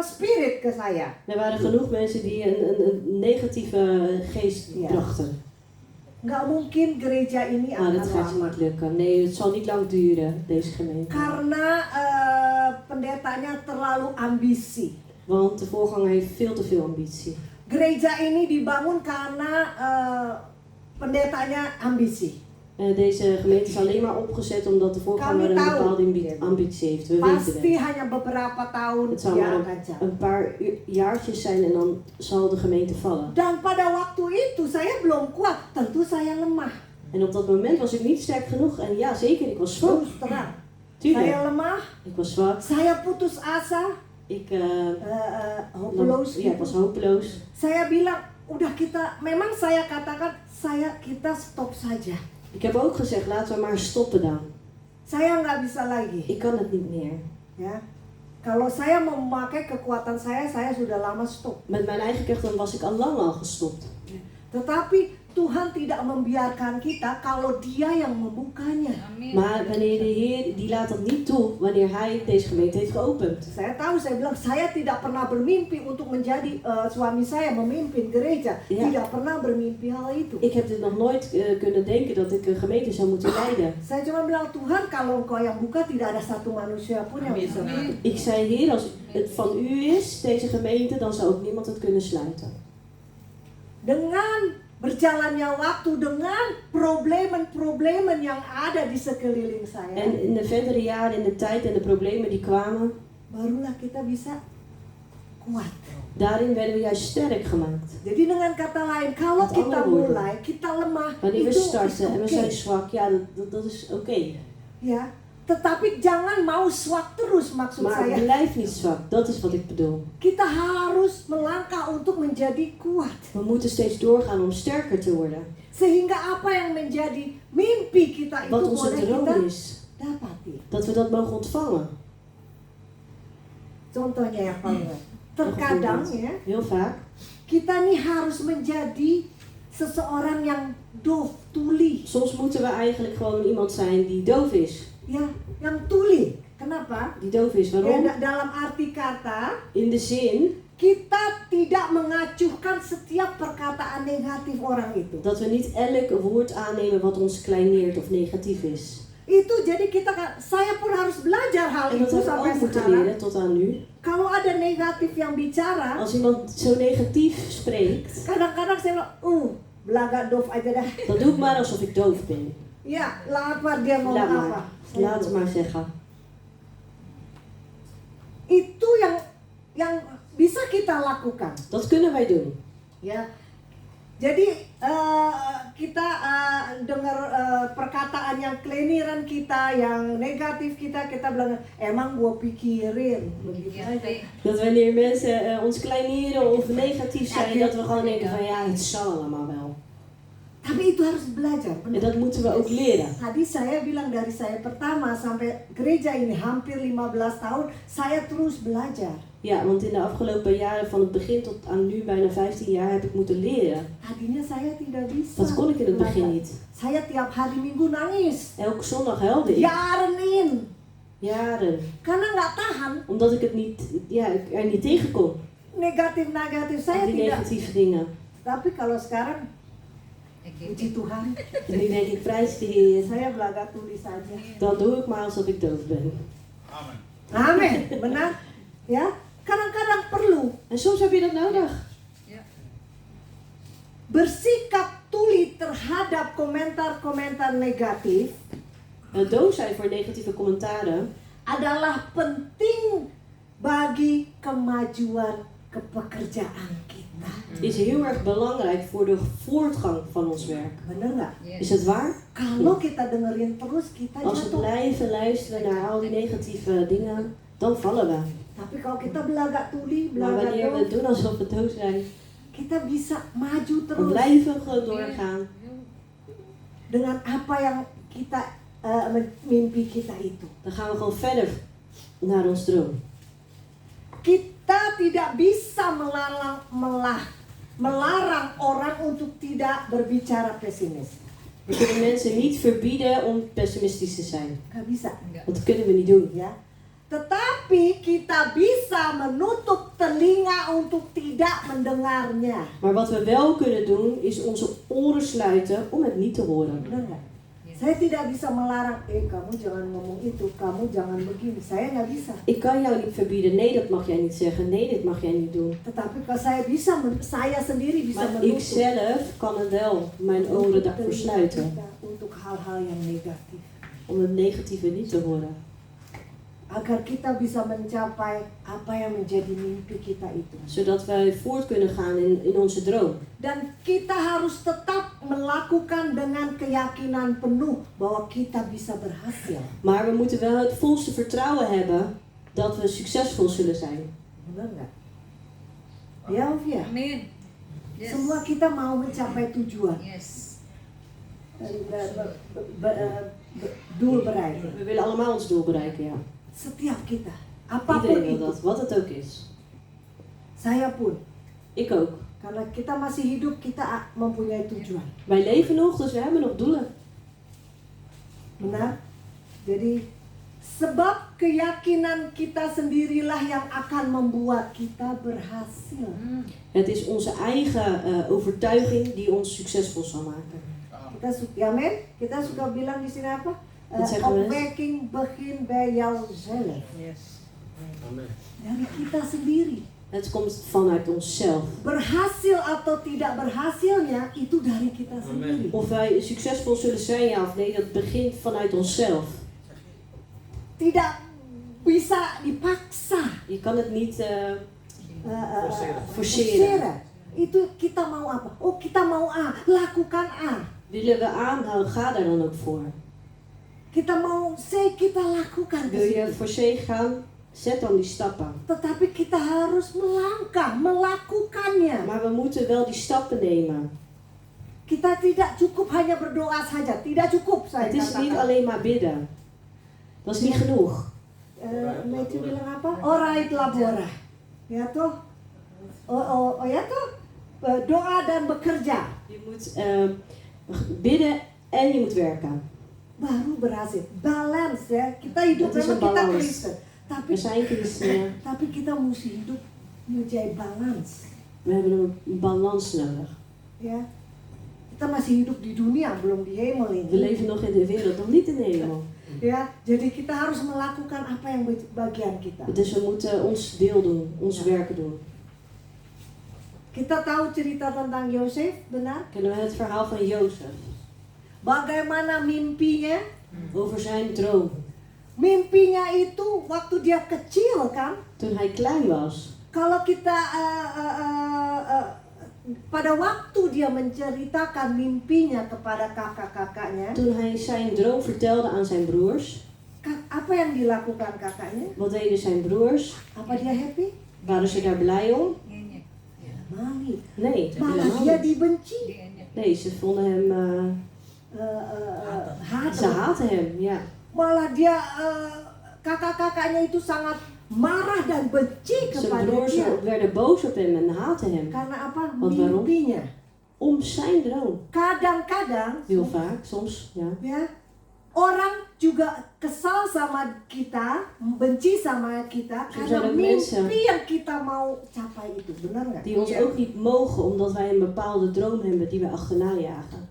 spirit ke saya. Er waren genoeg mensen die een negatieve geest Ja. brachten. Nggak mungkin gereja ini Maar dat akan gaat je lama. niet lukken. Nee, het zal niet lang duren, deze gemeente. Karena pendetanya terlalu ambisi. Want de voorganger heeft veel te veel ambitie. Gereja ini dibangun karena pendetanya ambisi. Deze gemeente is alleen maar opgezet omdat de voorganger een Kami tahu. bepaalde ambitie heeft. We weten Pasti het. hanya beberapa tahun Het zal dia maar akan jalan. een paar jaartjes zijn en dan zal de gemeente vallen. Dan pada waktu itu saya belum kuat, tentu saya lemah. En op dat moment was ik niet sterk genoeg. En ja, zeker, ik was zwak. Terus terang. Tuurlijk, Saya lemah, ik was zwak. saya putus asa, Ik, hopeloos. ja, ik was hopeloos. Saya bilang, memang saya katakan, kita stop saja. Ik heb ook gezegd, laten we maar stoppen dan. Saya nggak bisa lagi. Ik kan het niet meer. Ya, kalau saya memakai kekuatan saya sudah lama stop. Met mijn eigen kracht dan was ik al lang al gestopt. Tetapi Tuhan tidak membiarkan kita kalau Dia yang membukanya. Amin. Maar wanneer de Heer, die laat dat niet toe wanneer Hij deze gemeente heeft geopend. Saya tahu, saya bilang saya tidak pernah bermimpi untuk menjadi suami saya memimpin gereja. Ja. Tidak pernah bermimpi hal itu. Ik heb dit nog nooit kunnen denken dat ik een gemeente zou moeten leiden. Saya cuma bilang, Tuhan kalau Engkau yang buka tidak ada satu manusia pun yang bisa buka. Ik zei, Heer, als het van u is, deze gemeente, dan zou ook niemand het kunnen sluiten. Dengan berjalannya waktu, dengan problemen yang ada di sekeliling saya, En in de verdere jaren, in de tijd en de problemen die kwamen, barulah kita bisa kuat. daarin werden we juist sterk gemaakt. Jadi dengan kata lain, kalau Met kita andere woorden. mulai, kita lemah, Wanneer we itu is starten en we oké. zijn zwak, ja, dat is oké. Ya, tetapi jangan mau zwak terus, maksud Maar saya. blijf niet zwak, dat is wat ik bedoel. Kita harus melangkah untuk menjadi kuat. We moeten steeds doorgaan om sterker te worden. Sehingga apa yang menjadi mimpi kita itu Wat onze boleh kita droom is, dapati. dat we dat mogen ontvangen. Contohnya yang paling baik. Terkadang ya, Heel vaak. kita nih harus menjadi seseorang yang doof, tuli. Soms moeten we eigenlijk gewoon iemand zijn die doof is. Ya, yang tuli. Kenapa? Die doof is, Ya, waarom? dalam arti kata, In de zin, kita tidak mengacuhkan setiap perkataan negatif orang itu. Dat we niet elk woord aannemen wat ons kleineert of negatief is. Itu jadi saya pun harus belajar hal En dat itu heb ik sampai ook moeten sekarang. leren tot aan nu. Kalau ada negatif yang bicara, Als iemand zo negatief spreekt, kadang-kadang saya bilang, belaga doof aja dah. dan doe ik maar alsof ik doof ben. Ya, lapar dia ngomong Laat apa. maar. Laat het maar zeggen. Itu yang bisa kita lakukan. Dat kunnen wij doen. Ya, jadi kita dengar perkataan yang keleniran kita, yang negatif kita bilang emang gua pikirin begitu aja. Dat wanneer mensen ons kleineren of negatief zijn, dat we gewoon denken van ja, het zal allemaal wel. Tapi itu harus belajar. En dat moeten we ook leren. Tadi saya bilang dari saya pertama sampai gereja ini hampir 15 tahun, saya terus belajar. Ja, want in de afgelopen jaren, van het begin tot aan nu, bijna 15 jaar, heb ik moeten leren. Tadinya saya tidak bisa. Dat kon ik in het begin niet. Saya tiap hari Minggu nangis. Elke zondag huilde ik. Jaren. Karena nggak tahan. Omdat ik het niet, ja, ik er niet tegen kon. Negatif. Saya Die tidak. negatieve dingen. Tapi kalau sekarang, puji Tuhan, En nu denk ik, prijs de Heer. saya belaga tulis saja. Dan doe ik maar alsof ik doof ben. Amin. Benar? Ya. Kadang-kadang perlu En soms heb je dat nodig. bersikap tuli terhadap komentar-komentar negatif Doof zijn voor negatieve commentaren adalah penting bagi kemajuan kepekerjaan kita. is heel erg belangrijk voor de voortgang van ons werk. Bener nggak? Is het waar? Kalau kita dengerin terus kita Als we jatuh. blijven luisteren naar al die negatieve dingen, dan vallen we. Tapi kalau kita belaga tuli, Maar belaga wanneer we doof, doen alsof we doof zijn, kita bisa maju we terus blijven gewoon doorgaan dengan apa yang kita mimpi kita itu. dan gaan we gewoon verder naar ons droom. Kita tidak bisa melarang orang untuk tidak berbicara pesimis. We kunnen mensen niet verbieden om pessimistisch te zijn. Gak bisa, Dat kunnen we niet doen. ya. Tetapi kita bisa menutup telinga untuk tidak mendengarnya. Maar wat we wel kunnen doen, is onze oren sluiten om het niet te horen. Benar nggak? Saya tidak bisa melarang, kamu jangan ngomong itu, kamu jangan begini. Saya nggak bisa. Ik kan jou niet verbieden, nee dat mag jij niet zeggen, nee dit mag jij niet doen. Tetapi kalau saya bisa, saya sendiri bisa Maar ik menutup zelf kan er wel mijn oren daarvoor sluiten. untuk hal-hal yang negatif. Om het negatieve niet te horen. Agar kita bisa mencapai apa yang menjadi mimpi kita itu. Zodat wij voort kunnen gaan in onze droom. Dan kita harus tetap melakukan dengan keyakinan penuh bahwa kita bisa berhasil. Maar we moeten wel het volste vertrouwen hebben dat we succesvol zullen zijn. Benar nggak? Ya, of ya? Amin. Yes. Semua kita mau mencapai tujuan. Yes. Doel bereiken. We willen allemaal ons doel bereiken, ja. Setiap kita. Apapun Iedereen wil itu. dat, wat het ook is. Saya pun. Ik ook. Karena kita masih hidup, kita mempunyai tujuan. Wij leven nog, dus we hebben nog doelen. Benar? Jadi sebab keyakinan kita sendirilah yang akan membuat kita berhasil. Het is onze eigen overtuiging die ons succesvol zal maken. Kita suka bilang di sini apa? Wat zeggen we? Opwekking begin bij jouzelf. Yes. Dari kita sendiri. Het komt vanuit onszelf. Berhasil atau tidak berhasilnya itu dari kita sendiri. Of wij succesvol zullen zijn, ja of nee, dat begint vanuit onszelf. Tidak bisa dipaksa. Je kan het niet forceren. Forceren. Itu kita mau apa? Oh, kita mau A, lakukan A. Willen we aan, ga daar dan ook voor. Kita mau C, kita lakukan. Wil je voor C gaan, zet dan die stappen. Tetapi kita harus melangkah, melakukannya. Maar we moeten wel die stappen nemen. Kita tidak cukup hanya berdoa saja, tidak cukup saya Het is niet katakan. alleen maar bidden. Dat is niet genoeg. Matthew bilang apa? Orait labora. Ya toh? Oh ya toh? Doa dan bekerja. Je moet bidden en je moet werken. Baru berhasil. Balance ya. Kita hidup Het is memang een kita balans. Kristen. Tapi We zijn christenen, kita mesti hidup moet jij balans. We hebben een balans nodig. Ya, kita masih hidup di dunia, belum di hemel We ini. leven nog in de wereld, nog niet in de hemel. Ya, jadi kita harus melakukan apa yang bagian kita. Dus we moeten ons deel doen, ons werk doen. Kita tahu cerita tentang Yosef, benar? Kennen we het verhaal van Jozef? Bagaimana mimpinya? Over zijn droom. Mimpinya itu waktu dia kecil kan? Toen hij klein was. Kalau kita pada waktu dia menceritakan mimpinya kepada kakak-kakaknya, Toen hij zijn droom vertelde aan zijn broers. apa yang dilakukan kakaknya? Wat deden zijn broers? Apa dia happy? Waren ze daar blij om? Mali. Nee, Malah helemaal dia niet. dibenci. Nee, ze vonden hem... Ze Haat. haatten hem, ja. Malah dia kakak-kakaknya itu sangat marah dan benci Zijn kepada broers dia. werden boos op hem en haatten hem. Karena apa? Want waarom? Mimpinya. Om zijn droom. Kadang-kadang Heel vaak, soms, ja. ya, orang juga kesal sama kita, benci sama kita Soms karena zijn ook mimpi mensen yang kita mau capai itu, benar nggak? die ons ook niet mogen omdat wij een bepaalde droom hebben die wij achterna jagen.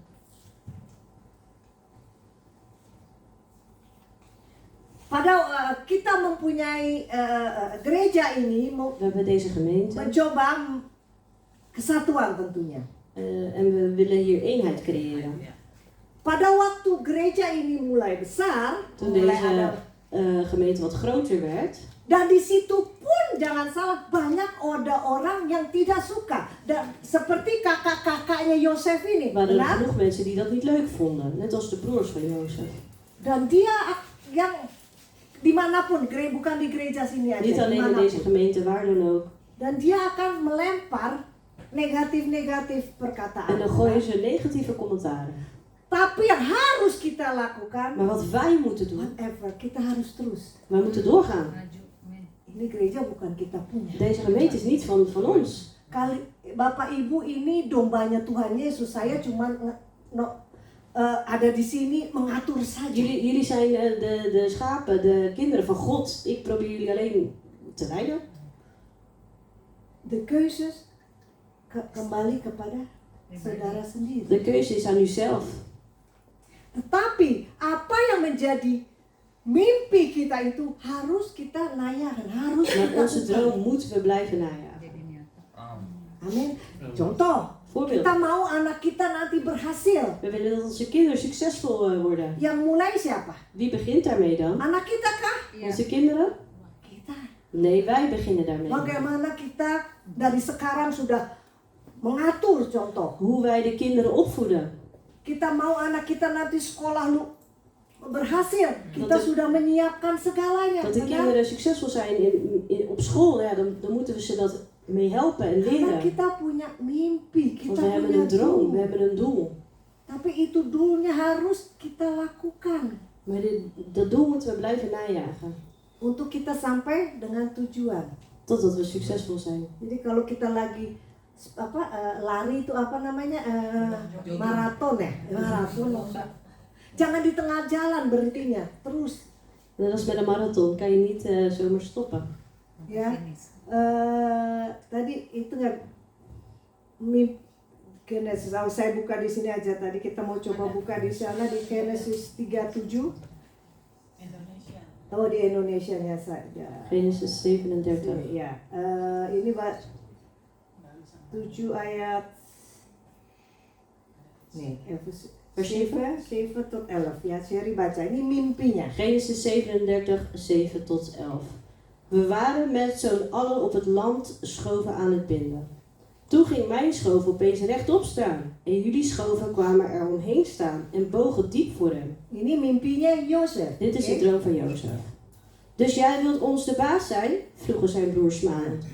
Padahal kita mempunyai gereja ini We hebben deze gemeente mencoba kesatuan tentunya. en we willen hier eenheid creëren. Pada waktu gereja ini mulai besar, Toen mulai deze ada, gemeente wat groter werd, dan di situ pun jangan salah banyak ada orang yang tidak suka. Dan seperti kakak-kakaknya Yosef ini, waren er benar? genoeg mensen die dat niet leuk vonden. Net als de broers van Jozef. Dan dia yang dimanapun, bukan di gereja sini aja, Niet alleen in dimanapun. deze gemeente, waar dan ook. Dan dia akan melempar negatif-negatif En perkataan. dan gooien ze negatieve commentaren. Tapi yang harus kita lakukan, Maar wat wij moeten doen, whatever, kita harus terus. wij moeten doorgaan. Ini gereja bukan kita punya. Deze gemeente is niet van ons. Kali Bapak Ibu ini dombanya Tuhan Yesus. Saya cuma ada di sini mengatur saja. Jullie zijn de schapen, de kinderen van God. Ik probeer jullie alleen te leiden. De keuzes kembali kepada saudara sendiri. De keuze is aan u zelf. Tetapi apa yang menjadi mimpi kita itu harus kita nayakan, harus Maar kita onze usahakan. droom moeten we blijven najagen. Amin. Contoh, Voorbeeld. kita mau anak kita nanti berhasil. We willen dat onze kinderen succesvol worden. Yang mulai siapa? Wie begint daarmee dan? Anak kita kah? Onze kinderen? Kita. Nee, wij beginnen daarmee. Bagaimana kita dari sekarang sudah mengatur contoh. Hoe wij de kinderen opvoeden. Kita mau anak kita nanti sekolah berhasil. Kita Dat de- sudah menyiapkan segalanya. Dat de benar? kinderen succesvol zijn op school, ja, dan moeten we ze dat mee helpen en Karena leren. kita punya mimpi, Want kita we hebben punya een droom, we doel. hebben een doel. Tapi itu doelnya harus kita lakukan Maar dat doel moeten we blijven najagen. untuk kita sampai dengan tujuan. Totdat we succesvol zijn. Jadi kalau kita lagi lari itu apa namanya maraton ya, maraton. Jangan di tengah jalan berhentinya, terus Net als bij de marathon kan je niet zomaar stoppen. ya. Tadi itu nggak Genesis, saya buka di sini aja tadi kita mau coba buka di sana di Genesis 37. Oh di Indonesianya saja. Genesis 37. Ya, ini Pak 7 ayat nih, vers 7 tot 11 ya, Sherry baca. Ini mimpinya. Genesis 37, 7 tot 11. We waren met zo'n allen op het land schoven aan het binden. Toen ging mijn schoof opeens rechtop staan. En jullie schoven kwamen er omheen staan en bogen diep voor hem. Ini mimpinya Yosef. Dit is Oke? de droom van Jozef. Dus jij wilt ons de baas zijn? Vroegen zijn broers smalend.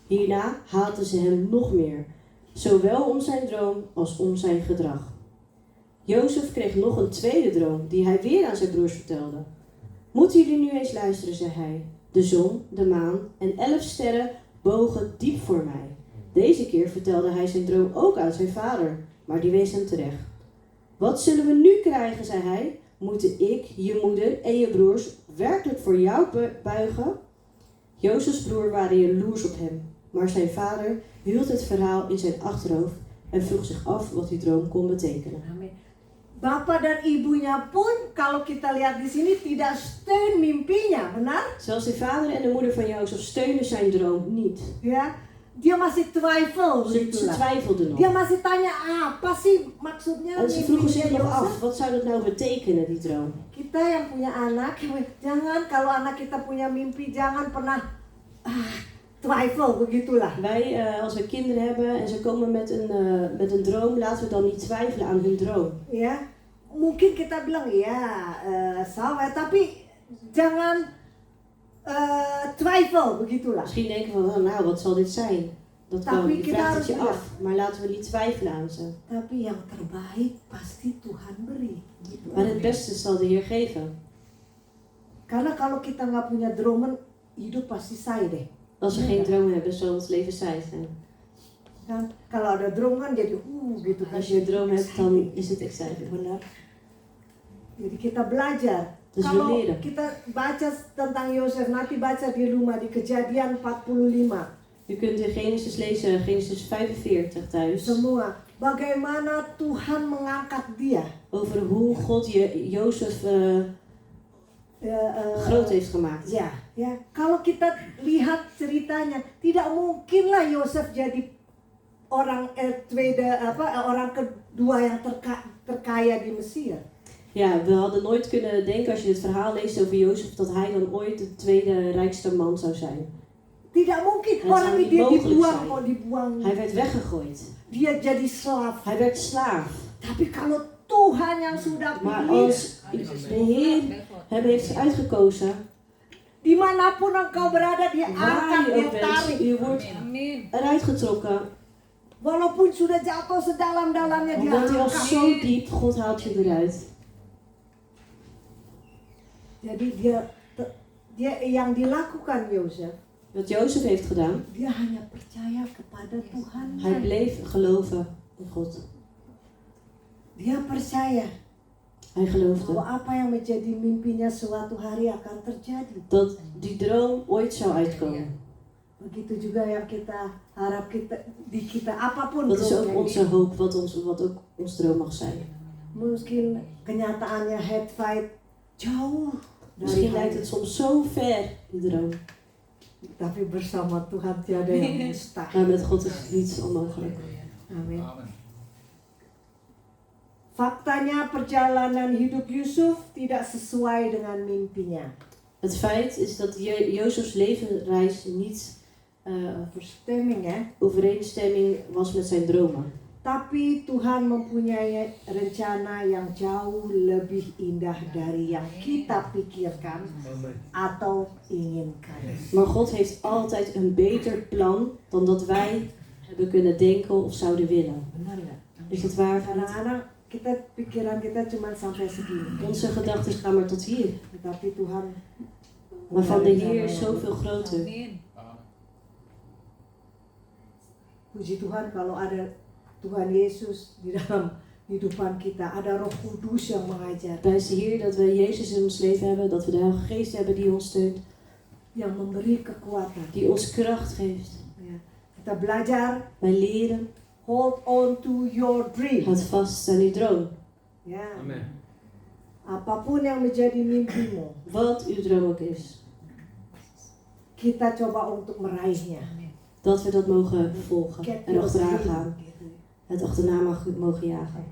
Hierna haatten ze hem nog meer. Zowel om zijn droom als om zijn gedrag. Jozef kreeg nog een tweede droom die hij weer aan zijn broers vertelde. Moeten jullie nu eens luisteren, zei hij. De zon, de maan en 11 sterren bogen diep voor mij. Deze keer vertelde hij zijn droom ook aan zijn vader, maar die wees hem terecht. Wat zullen we nu krijgen, zei hij. Moeten ik, je moeder en je broers werkelijk voor jou buigen? Jozefs broer waren jaloers op hem. Maar zijn vader hield het verhaal in zijn achterhoofd en vroeg zich af wat die droom kon betekenen. Amin. Bapak dan ibunya pun kalau kita lihat di sini tidak steun mimpinya, benar? Zelfs de vader en de moeder van Jozef steunden zijn droom niet. Ya, dia masih twijfel Ze begitulah. twijfelden nog. Dia masih tanya apa sih maksudnya En ze vroegen zich mimpinya nog Yosef? af, wat zou dat nou betekenen, die droom? Kita yang punya anak, jangan kalau anak kita punya mimpi jangan pernah twijfel begitulah. Wij, als we kinderen hebben en ze komen met een droom, laten we dan niet twijfelen aan hun droom. Ya, mungkin kita bilang ya salah, tapi jangan twijfel begitulah. Misschien denken we van, nou, wat zal dit zijn? Dat kan, Tapi je kita vraagt het harus je af, maar laten we niet twijfelen aan ze. Tapi yang terbaik pasti Tuhan beri. Maar het beste zal de Heer geven. Karena kalau kita nggak punya dromen, hidup pasti saai deh. Als we geen droom hebben, zal het leven saai zijn. Kan? Kalau ada drone kan jadi gitu kan. Als je een droom hebt, dan is het exciting. Benar. Jadi kita belajar. Dus we Kalau leren. kita baca tentang Yosef, nanti baca di rumah di Kejadian 45. Je kunt in Genesis lezen, Genesis 45 thuis. Semua. Bagaimana Tuhan mengangkat dia. Over hoe God Jozef groot heeft gemaakt. Ya, ya. Kalau kita lihat ceritanya, tidak mungkinlah Yosef jadi orang orang kedua yang terkaya di Mesir. Ja, we hadden nooit kunnen denken als je het verhaal leest over Jozef dat hij dan ooit de tweede rijkste man zou zijn. Tidak mungkin Dat orang zou niet dia mogelijk dibuang zijn. kok dibuang. Hij werd weggegooid. Dia jadi slaaf. Hij werd slaaf. Tapi kalau Tuhan yang sudah Maar pilih, als de Heer hem heeft uitgekozen, dimanapun engkau berada, dia waar angkat, je dia ook bent, tarik. je wordt Amin. eruit getrokken. Walaupun sudah jatuh sedalam-dalamnya, dia Omdat hij al angkat. zo diep, God haalt je eruit. Jadi dia yang dilakukan Yosef, Wat Jozef heeft gedaan, dia hanya percaya kepada Tuhan. hij bleef geloven in God. Dia percaya Hij geloofde bahwa apa yang menjadi mimpinya suatu hari akan terjadi. dat die droom ooit zou uitkomen. Begitu juga yang kita harap di kita apapun Dat is ook droomnya. onze hoop, wat ook ons droom mag zijn. Mungkin kenyataannya head fight jauh dari Misschien lijkt hati. het soms zo ver, die droom. Tapi bersama Tuhan tiada yang mustahil. Maar met God is niets onmogelijk. Amin. Faktanya perjalanan hidup Yusuf tidak sesuai dengan mimpinya. Het feit is dat Jozefs levensreis niet Stemming ya. overeenstemming was met zijn dromen. Tapi Tuhan mempunyai rencana yang jauh lebih indah dari yang kita pikirkan atau inginkan. Maar God heeft altijd een beter plan dan dat wij hebben kunnen denken of zouden willen. Benar nggak? Is dat waar? vriend? Kadang-kadang pikiran kita cuma sampai segini. Onze gedachten gaan maar tot hier. Tetapi Tuhan Maar van de Heer is zoveel groter. Amin. Puji Tuhan kalau ada Tuhan Yesus di dalam kehidupan kita, ada Roh Kudus yang mengajar, Prijs de Heer dat we Jezus in ons leven hebben, dat we de Heilige Geest hebben die ons steunt, yang memberi kekuatan. die ons kracht geeft. Ya. Kita belajar Wij leren, hold on to your dream. houd vast aan uw droom. Ya. Amin. Apapun yang menjadi mimpimu, Wat uw droom ook is. kita coba untuk meraihnya. Dat we dat mogen volgen Get en your achteraan dream. gaan. Het achterna mogen jagen.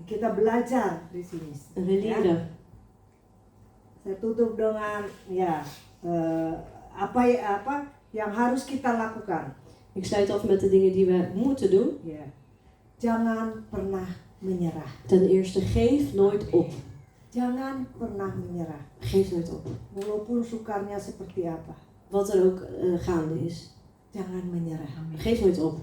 Kita belajar di sini. En we leren. Saya tutup dengan apa yang harus kita lakukan. Ik sluit af met de dingen die we moeten doen. Ya. Jangan pernah menyerah. Ten eerste, geef nooit op. Jangan pernah menyerah. Geef nooit op. Walaupun sukarnya seperti apa. Wat er ook gaande is. Jangan menyerah. Geef nooit op.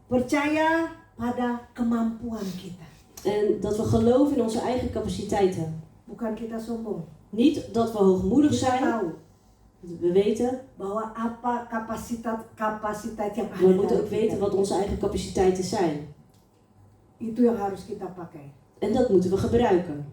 Percaya pada kemampuan kita. En dat we geloven in onze eigen capaciteiten. Bukan kita sombong. Niet dat we hoogmoedig Kita zijn. tahu We weten. bahwa apa kapasitas yang We ada moeten dari ook weten kita. wat onze eigen capaciteiten zijn. Itu yang harus kita pakai. En dat moeten we gebruiken.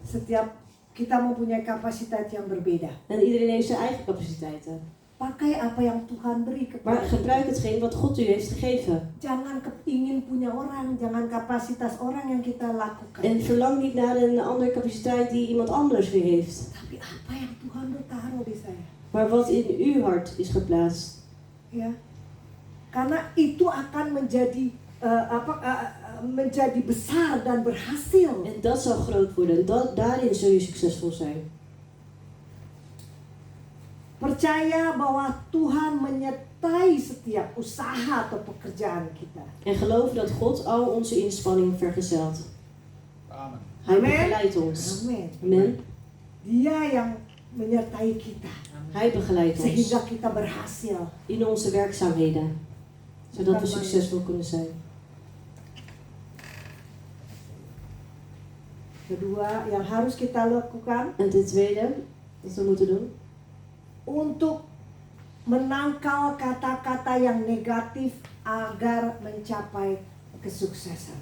Setiap kita mempunyai kapasitas yang berbeda. En iedereen heeft zijn eigen capaciteiten. pakai apa yang Tuhan beri Maar kepada gebruik kita. hetgeen wat God u heeft gegeven. Jangan ingin punya orang, jangan kapasitas orang yang kita lakukan. En verlang niet naar een andere capaciteit die iemand anders weer heeft. Tapi apa yang Tuhan udah taruh di saya. Maar wat in uw hart is geplaatst. Ya. Karena itu akan menjadi menjadi besar dan berhasil. En dat zal groot worden. En daarin zul je succesvol zijn. Percaya bahwa Tuhan menyertai setiap usaha atau pekerjaan kita. En geloof dat God al onze inspanning vergezelt. Amen. Hij Amen. begeleidt ons. Amin. Amen. Dia yang menyertai kita Hij begeleidt ons sehingga kita berhasil. in onze werkzaamheden. Zodat we succesvol kunnen zijn. Kedua, yang harus kita lakukan En ten tweede, wat we moeten doen. untuk menangkal kata-kata yang negatif agar mencapai kesuksesan.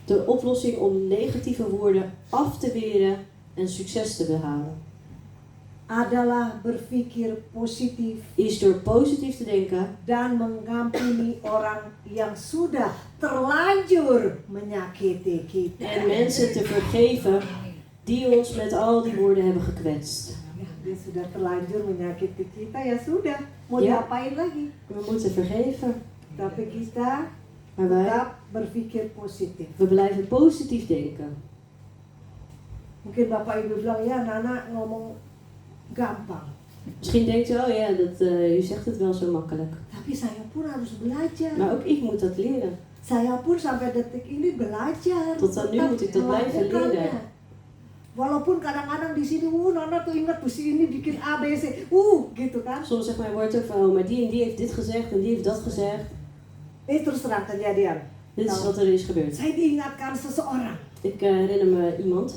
De oplossing om negatieve woorden af te weren en succes te behalen. Adalah berpikir positif Is door positief te denken dan mengampuni orang yang sudah terlanjur menyakiti kita. en mensen te vergeven die ons met al die woorden hebben gekwetst. Ya, dia sudah terlanjur menyakiti kita, ya sudah. Mau Ya. diapain lagi? We moeten vergeven. Tapi kita Maar wij, tetap berpikir positif. we blijven positief denken. Mungkin Bapak Ibu bilang, ya Nana ngomong gampang. Misschien denkt u, oh ja, u zegt het wel zo makkelijk. Tapi saya pun harus belajar. Maar ook ik moet dat leren. Saya pun sampai detik ini belajar. Tot dan nu tetap moet ik dat blijven melakukannya. leren. Walaupun kadang-kadang di sini, Nana tuh ingat tuh si ini bikin A, B, C, gitu kan. Soms zegt mijn woord ook van, oh, maar die en die heeft dit gezegd en die heeft dat gezegd. Terus terang kejadian. Dit is wat er is gebeurd. Saya diingatkan seseorang. Ik herinner me iemand.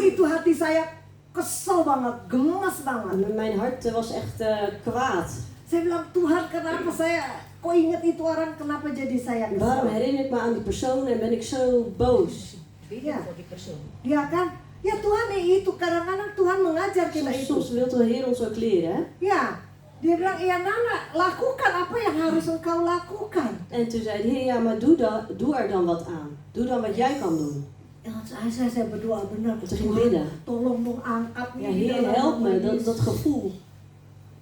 Itu hati saya kesel banget, gemas banget. En mijn hart was echt kwaad. Saya bilang, Tuhan kenapa saya kok ingat itu orang, kenapa jadi saya Waarom kesel? herinner ik me aan die persoon en ben ik zo boos? Iya, Voor die persoon. dia kan. Ya Tuhan itu kadang-kadang Tuhan mengajar kita itu. Soms wil de Heer ons ook leren, hè? Ya, dia bilang, ya Nana, lakukan apa yang harus engkau lakukan. En toen zei de Heer, ja, maar doe er dan wat aan. Doe dan wat jij kan doen. Ya, saya berdoa benar. Toen ging bidden. Tolong dong angkat Ja, nih di Heer, dalam help me nama dat Yesus. gevoel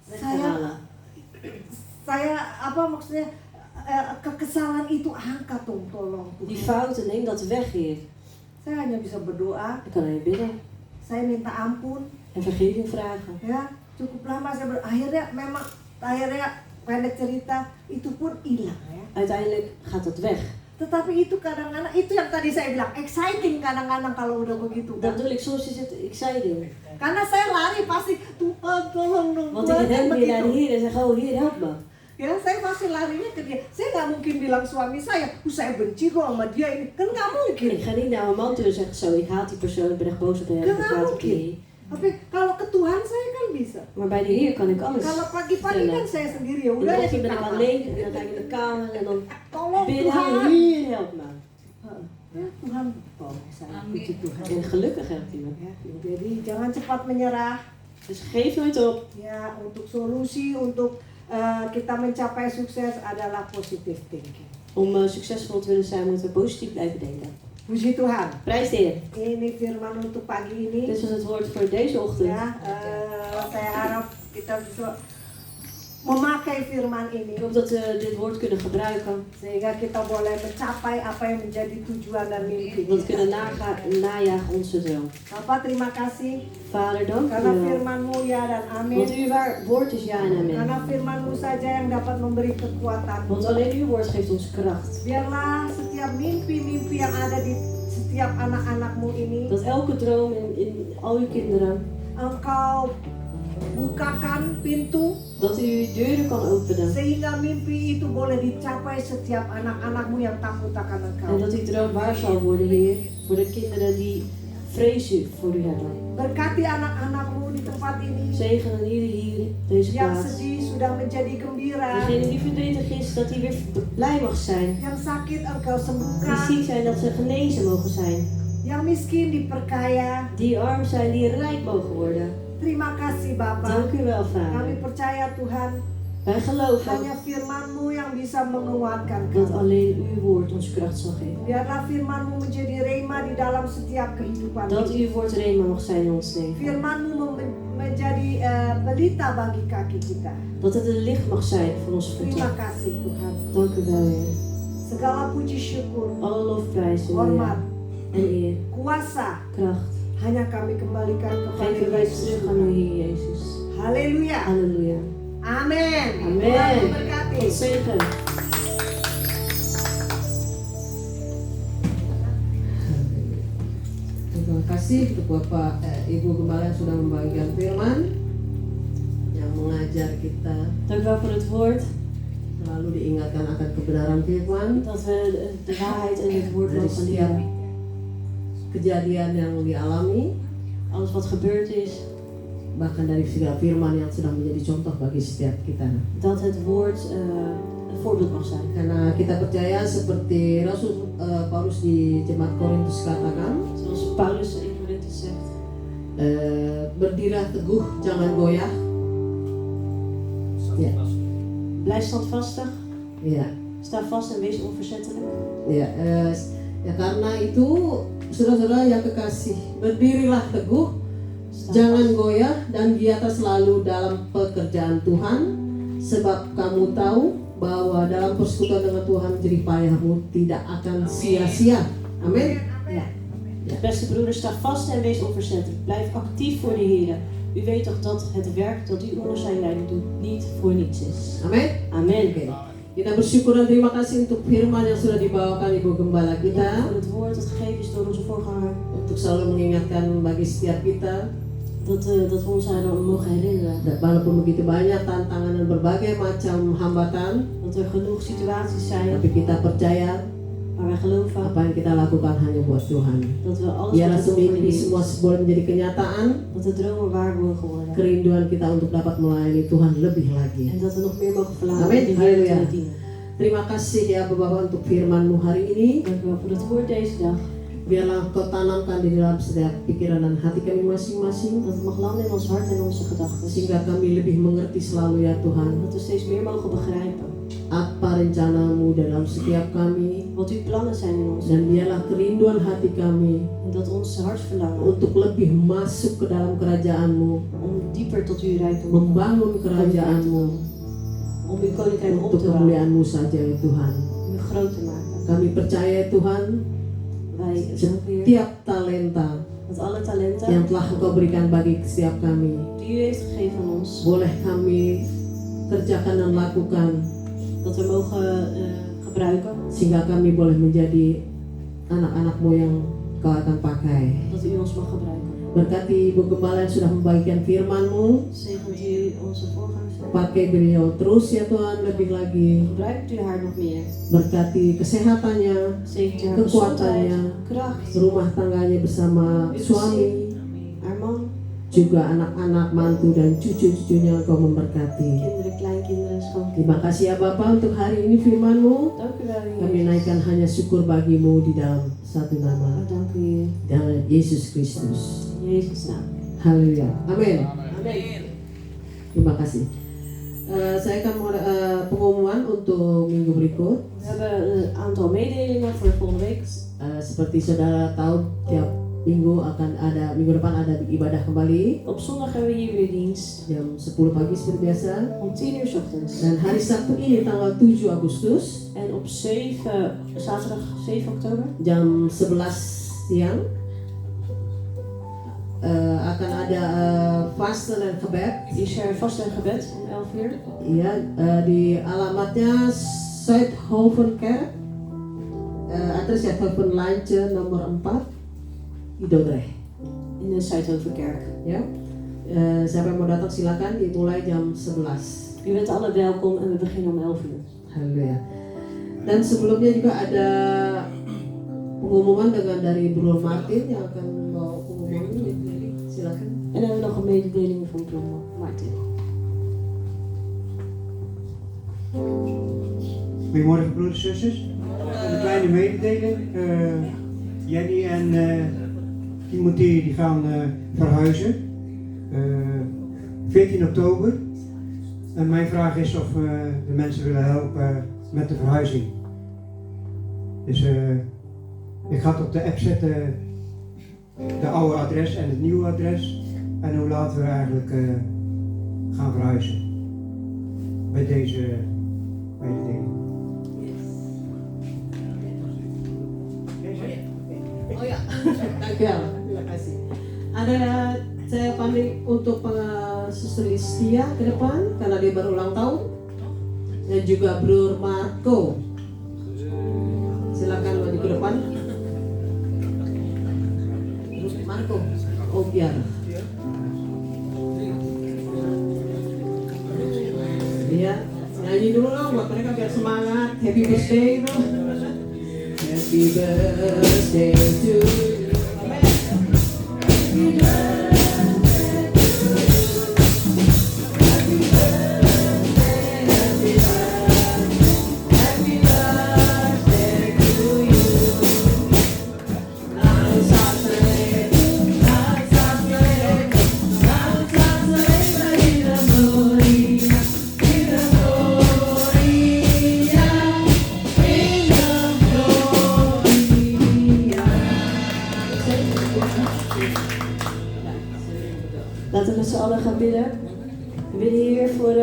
weg te Saya, halen. apa maksudnya, kekesalan itu angkat dong, tolong. Die Tuhan. fouten, neem dat weg, Heer. Saya hanya bisa berdoa, Ik kan alleen bidden saya minta ampun. en vergeving vragen. Ya, cukup lama saya akhirnya pendek cerita itu pun hilang ya. Uiteindelijk gaat dat weg. Tetapi itu kadang-kadang itu yang tadi saya bilang exciting kadang-kadang kalau udah begitu Dat kan. bedoel ik, soms is het exciting. Karena saya lari pasti Tuhan tolong dong. Want ik Tuhan, ren weer naar de begitu. Heer en zeg, oh Heer, help me. Ya saya pasti larinya ke dia. Saya nggak mungkin bilang suami saya benci kok sama dia ini. Kan nggak mungkin. Ik ga niet naar mijn man toe en zeggen, zo, ik haat die persoon, ik ben echt boos op hem, ik Kan haat mungkin. die. Tapi kalau ke Tuhan saya kan bisa. Maar bij de Heer kan ik alles Kalau pagi-pagi kan vertellen. saya sendiri ya In udah de ya di ochtend ben ik kamar. alleen en dan ga ik in de kamer en dan Tolong bidden, Tuhan. Heer, help me. Ya, Tuhan tolong saya. Amin. Puji Tuhan. En gelukkig helpt hij me. Ya, jadi jangan cepat menyerah. Dus geef nooit op. Ya, untuk solusi untuk kita mencapai sukses adalah positive thinking. Om succesvol te willen zijn, moeten we positief blijven denken. Puji Tuhan. Prijs de Heer. Ini firman untuk pagi ini. Dit was het woord voor deze ochtend. Ya, saya harap kita bisa memakai firman Ik ini hoop dat we dit woord kunnen gebruiken. sehingga kita boleh mencapai apa yang menjadi tujuan dan mimpi Dat we kunnen kita. najagen onze droom. Bapak terima kasih Vader, dank u karena wel. firman-Mu ya dan Want amin. uw woord is ja en Karena amen. firman-Mu saja yang dapat memberi kekuatan. Want alleen uw woord geeft ons kracht. Biarlah setiap mimpi-mimpi yang ada di setiap anak-anak-Mu ini Dat elke droom in al uw kinderen, Engkau bukakan pintu dat u deuren kan openen. sehingga mimpi itu boleh dicapai setiap anak-anak-Mu yang takut akan En Engkau. dat die droom waar zal worden, Heer. Voor de kinderen die vrees u voor u hebben. Berkati anak-anak-Mu di tempat ini. Zegenen ieder hier, deze Yang plaats. sedih sudah menjadi gembira. Degene die verdrietig is, dat hij weer blij mag zijn. Yang sakit Engkau Die sembuhkan. ziek zijn, dat ze genezen mogen zijn. Yang miskin diperkaya. Die arm zijn, die rijk mogen worden. Terima kasih Bapak. Dank u wel, Kami Vader. percaya Tuhan, Wij geloven hanya firman-Mu yang bisa menguatkan dat kami. alleen uw woord ons kracht zal geven. Biarlah firman-Mu menjadi rema di dalam setiap kehidupan. Dat uw woord rema mag zijn in ons leven. Firman-Mu menjadi pelita bagi kaki kita. Dat het een licht mag zijn voor onze Terima voeten. kasih Tuhan. Dank u wel, Heer. Segala puji syukur, Alle lofprijs en hormat, eer en eer, kuasa kracht. hanya kami kembalikan kepada Geven wij Yesus. terug aan uw Heer Jezus. Haleluya. Halleluja. Amin. Amin. Tuhan memberkati. Tot zegen. Terima kasih untuk Bapak Ibu Gembala yang sudah membagikan firman yang mengajar kita Dank u wel voor het woord. selalu diingatkan akan kebenaran firman Dat we de waarheid en het woord dari mogen setiap leren. kejadian yang dialami, Alles wat gebeurd is, bahkan dari segala firman yang sudah menjadi contoh bagi setiap kita. dat het woord een voorbeeld mag zijn. Karena kita percaya seperti Rasul Paulus di Jemaat Korintus katakan, Zoals Paulus in Korintus zegt. berdirilah teguh, jangan goyah. Ya, Blijf standvastig, ya, sta vast en wees onverzettelijk. ya, ya karena itu saudara-saudara yang kekasih, berdirilah teguh, Sta jangan vast. goyah dan giatlah selalu dalam pekerjaan Tuhan, sebab kamu tahu bahwa dalam persekutuan dengan Tuhan jerih payahmu tidak akan sia-sia. Amin. Ja. Beste broeder, sta vast en wees onverzettelijk. Blijf actief voor de Heer. U weet toch dat het werk dat u onder zijn leiding doet niet voor niets is. Amin. Amen. Oke. Kita bersyukur dan terima kasih untuk firman yang sudah dibawakan Ibu Gembala Dank kita, voor het woord dat gegeven is door onze voorganger. untuk selalu mengingatkan bagi setiap kita, Dat we ons aan mogen herinneren. dan walaupun begitu banyak tantangan dan berbagai macam hambatan, Dat er genoeg situaties zijn tapi kita percaya waar wij geloven apa yang kita lakukan hanya buat Tuhan. dat we alles Biarlah wat we doen voor ini de semua Heer. boleh menjadi kenyataan, Dat de dromen waar worden geworden. kerinduan kita untuk dapat melayani Tuhan lebih lagi. En dat we nog meer mogen verlaten Amin. om de Heer Halleluja. te dienen. Terima kasih ya Bapak untuk firman-Mu hari ini. Dank u wel voor het woord deze dag. Biarlah Kau tanamkan di dalam setiap pikiran dan hati kami masing-masing, Dat het mag landen in ons hart en onze gedachten. sehingga kami lebih mengerti selalu ya Tuhan, Dat we steeds meer mogen begrijpen apa rencana-Mu dalam setiap kami, wat uw plannen zijn in ons. dan biarlah kerinduan hati kami En dat ons hartsverlangen untuk lebih masuk ke dalam kerajaan-Mu, om dieper tot uw rijkdom te komen. membangun kerajaan-Mu Om uw koninkrijk op untuk te bouwen. kemuliaan-Mu saja ya Tuhan. Om u groot te maken. Kami percaya ya Tuhan, Wij zeggen weer setiap talenta dat alle talenten yang telah Engkau berikan bagi setiap kami, die u heeft gegeven aan ons, boleh kami kerjakan dan lakukan, dat we mogen gebruiken. sehingga kami boleh menjadi anak-anak-Mu yang Kau akan pakai. Dat u ons mag gebruiken. Berkati Ibu Gembala yang sudah membagikan firman-Mu, Zegent u onze voorgangers. pakai beliau terus ya Tuhan lebih lagi. Gebruikt u haar nog meer. Berkati kesehatannya, Zegent u haar kekuatannya, gezondheid, kracht, rumah tangganya bersama suami, haar man, juga anak-anak, mantu dan cucu-cucunya Engkau memberkati. kinderen, kleinkinderen, schoonkinderen. Terima kasih ya Bapa untuk hari ini firman-Mu. Dank u wel, Kami Heer. naikkan hanya syukur bagi-Mu di dalam satu nama, Dank u, Heer. dalam Yesus Kristus. In Jezus' naam. Haleluya. Amin. Amen. Terima kasih. Saya akan pengumuman untuk minggu berikut. We hebben een aantal mededelingen voor volgende week. Seperti saudara tahu, tiap minggu minggu depan ada ibadah kembali Op zondag hebben we hier weer dienst jam 10 pagi seperti biasa. om 10 uur 's ochtends. Dan hari Sabtu ini tanggal 7 Agustus En op zaterdag 7 oktober jam 11 siang akan ada vasten dan gebed. is er vast een gebed om 11 uur. Ya, di alamatnya Zuidhovenkerk, adres Zuidhoven Lijntje nomor 4 di Dordrecht. In de Zuidhovenkerk. Ya, siapa yang mau datang silakan, dimulai jam 11. U bent alle welkom en we beginnen om 11 uur. Haleluya. Dan sebelumnya juga ada pengumuman dari Bro Martin yang akan bawa pengumuman ini. Silakan. En dan hebben we nog een mededeling van Bron Martin. Goedemorgen broeders en zusters. Een kleine mededeling. Jenny en Timothy die gaan verhuizen. 14 oktober. En mijn vraag is of de mensen willen helpen met de verhuizing. Dus ik ga het op de app zetten, de oude adres en het nieuwe adres. En hoe laten we eigenlijk gaan verhuizen. Bij deze dingen. Oh ya. Dankjewel, terima kasih. Ada saya panggil untuk Suster Listia ke depan karena dia baru ulang tahun, dan juga Bro Marco. Silakan maju ke depan. Bro Marco, oh biar. Iya, nyanyi dulu dong buat mereka biar semangat. Happy birthday dong. Happy birthday to you. Laten we met z'n allen gaan bidden. We bidden hier voor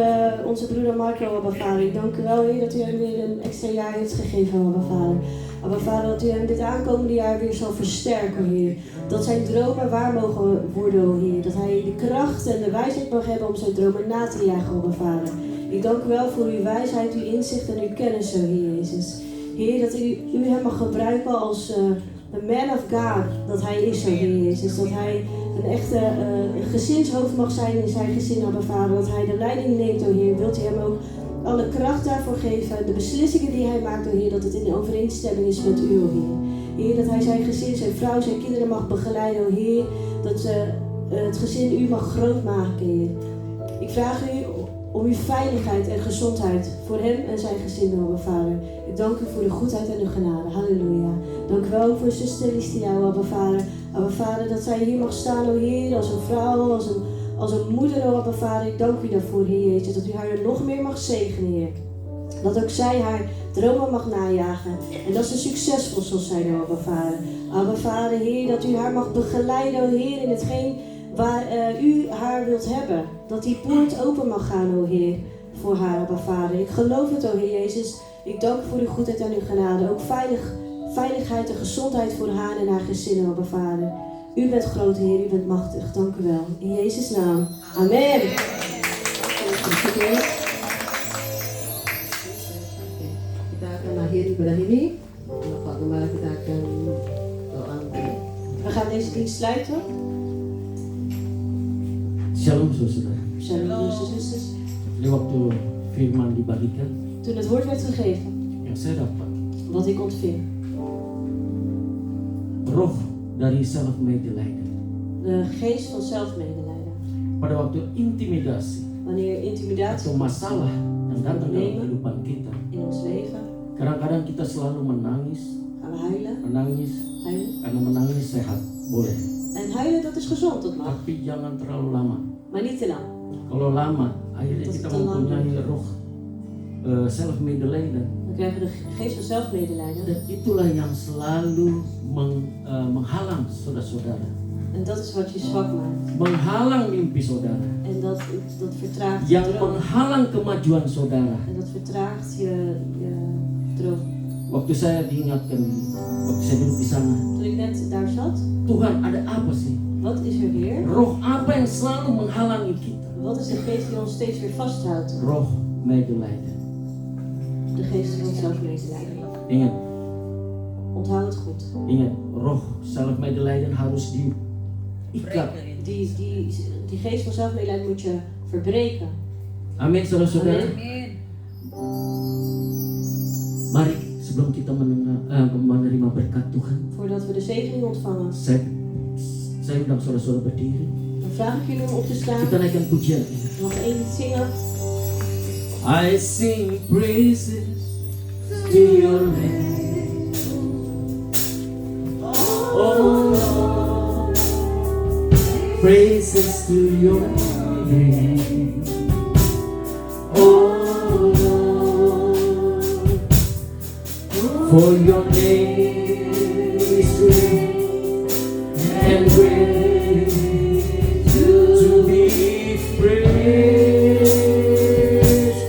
onze broeder Marco, Abba Vader. Ik dank u wel, Heer, dat u hem weer een extra jaar heeft gegeven, Abba Vader. Abba Vader, dat u hem dit aankomende jaar weer zal versterken, Heer. Dat zijn dromen waar mogen worden, o Heer. Dat hij de kracht en de wijsheid mag hebben om zijn dromen na te jagen, Abba Vader. Ik dank u wel voor uw wijsheid, uw inzicht en uw kennis, o Heer Jezus. Heer, dat u hem mag gebruiken als een man of God, dat hij is, o Heer Jezus. Dat hij een echte gezinshoofd mag zijn in zijn gezin, Abba Vader. Dat hij de leiding neemt, o Heer. Wilt u hem ook alle kracht daarvoor geven. De beslissingen die hij maakt, o Heer, dat het in overeenstemming is met u, o Heer. Heer, dat hij zijn gezin, zijn vrouw, zijn kinderen mag begeleiden, o Heer. Dat het gezin u mag groot maken, Heer. Ik vraag u om uw veiligheid en gezondheid voor hem en zijn gezin, Abba Vader. Ik dank u voor de goedheid en de genade. Halleluja. Dank u wel voor zuster Listia, Abba Vader. Abba Vader, dat zij hier mag staan, o Heer, als een vrouw, als een moeder, o Abba Vader. Ik dank u daarvoor, Heer Jezus, dat u haar nog meer mag zegenen, Heer. Dat ook zij haar dromen mag najagen. En dat ze succesvol zal zijn, o Abba Vader. Abba Vader, Heer, dat u haar mag begeleiden, o Heer, in hetgeen waar u haar wilt hebben. Dat die poort open mag gaan, o Heer, voor haar, Abba Vader. Ik geloof het, o Heer Jezus. Ik dank u voor uw goedheid en uw genade. Ook veiligheid en gezondheid voor haar en haar gezin, Abba Vader. U bent groot, Heer, u bent machtig. Dank u wel. In Jezus' naam. Amen. Kita akan akhiri ibadah ini. Bapak Gembala, kita akan doa. We gaan deze dienst sluiten. Shalom saudara. Shalom, broers en zusters. Ini waktu firman dibagikan, Toen het woord werd gegeven, yang saya dapat, wat ik ontving. roh dari self-medelijden. De geest van zelfmedelijden. Pada waktu intimidasi Wanneer intimidatie atau masalah yang datang dalam kehidupan kita, in ons leven, kadang-kadang kita selalu menangis, gaan we huilen. menangis, Huilen. karena menangis sehat, boleh. En huilen, dat is gezond, dat mag. Tapi jangan terlalu lama. Maar niet te lang. Kalau lama, akhirnya kita mempunyai roh self-medelijden. Dan krijgen we de geest van zelfmedelijden. Dan itulah yang selalu menghalang saudara-saudara. En dat is wat je zwak maakt. Menghalang mimpi saudara. En dat vertraagt je Yang droom. menghalang kemajuan saudara. En dat vertraagt je droom. Waktu saya diingatkan, waktu saya duduk di sana, Toen ik net daar zat, Tuhan ada apa sih? wat is er weer? Roh apa yang selalu menghalangi kita? Wat is de geest die ons steeds weer vasthoudt? Roh medelijden. De geest van zelfmedelijden. Ingat, Onthoud het goed. ingat, roh self-medelijden harus diikat. Die geest van zelfmedelijden moet je verbreken. Amin, saudara-saudara. Amin. Mari sebelum kita menerima berkat Tuhan, Voordat we de zegening ontvangen, saya undang saudara-saudara berdiri. dan vraag ik jullie om op te staan. Kita naikkan pujian ini. Nog één lied zingen. I sing praises to your name, oh Lord. Praises to your name. name. Oh Lord, for your name is great and great to be praised.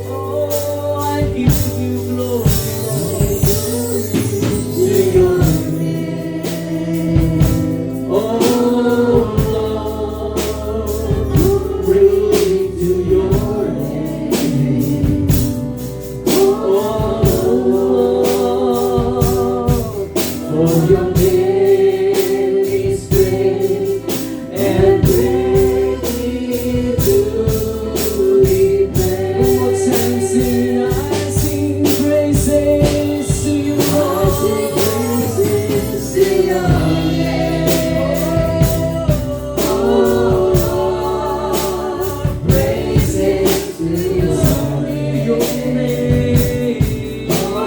Oh, I give you glory to your name. Oh Lord, glory to your name. Oh Lord, for your name is great and greatly to be praised. One more time, sing, I sing praises to you, Lord. Praises to your name. Oh Lord, praises to your Your name. name. Oh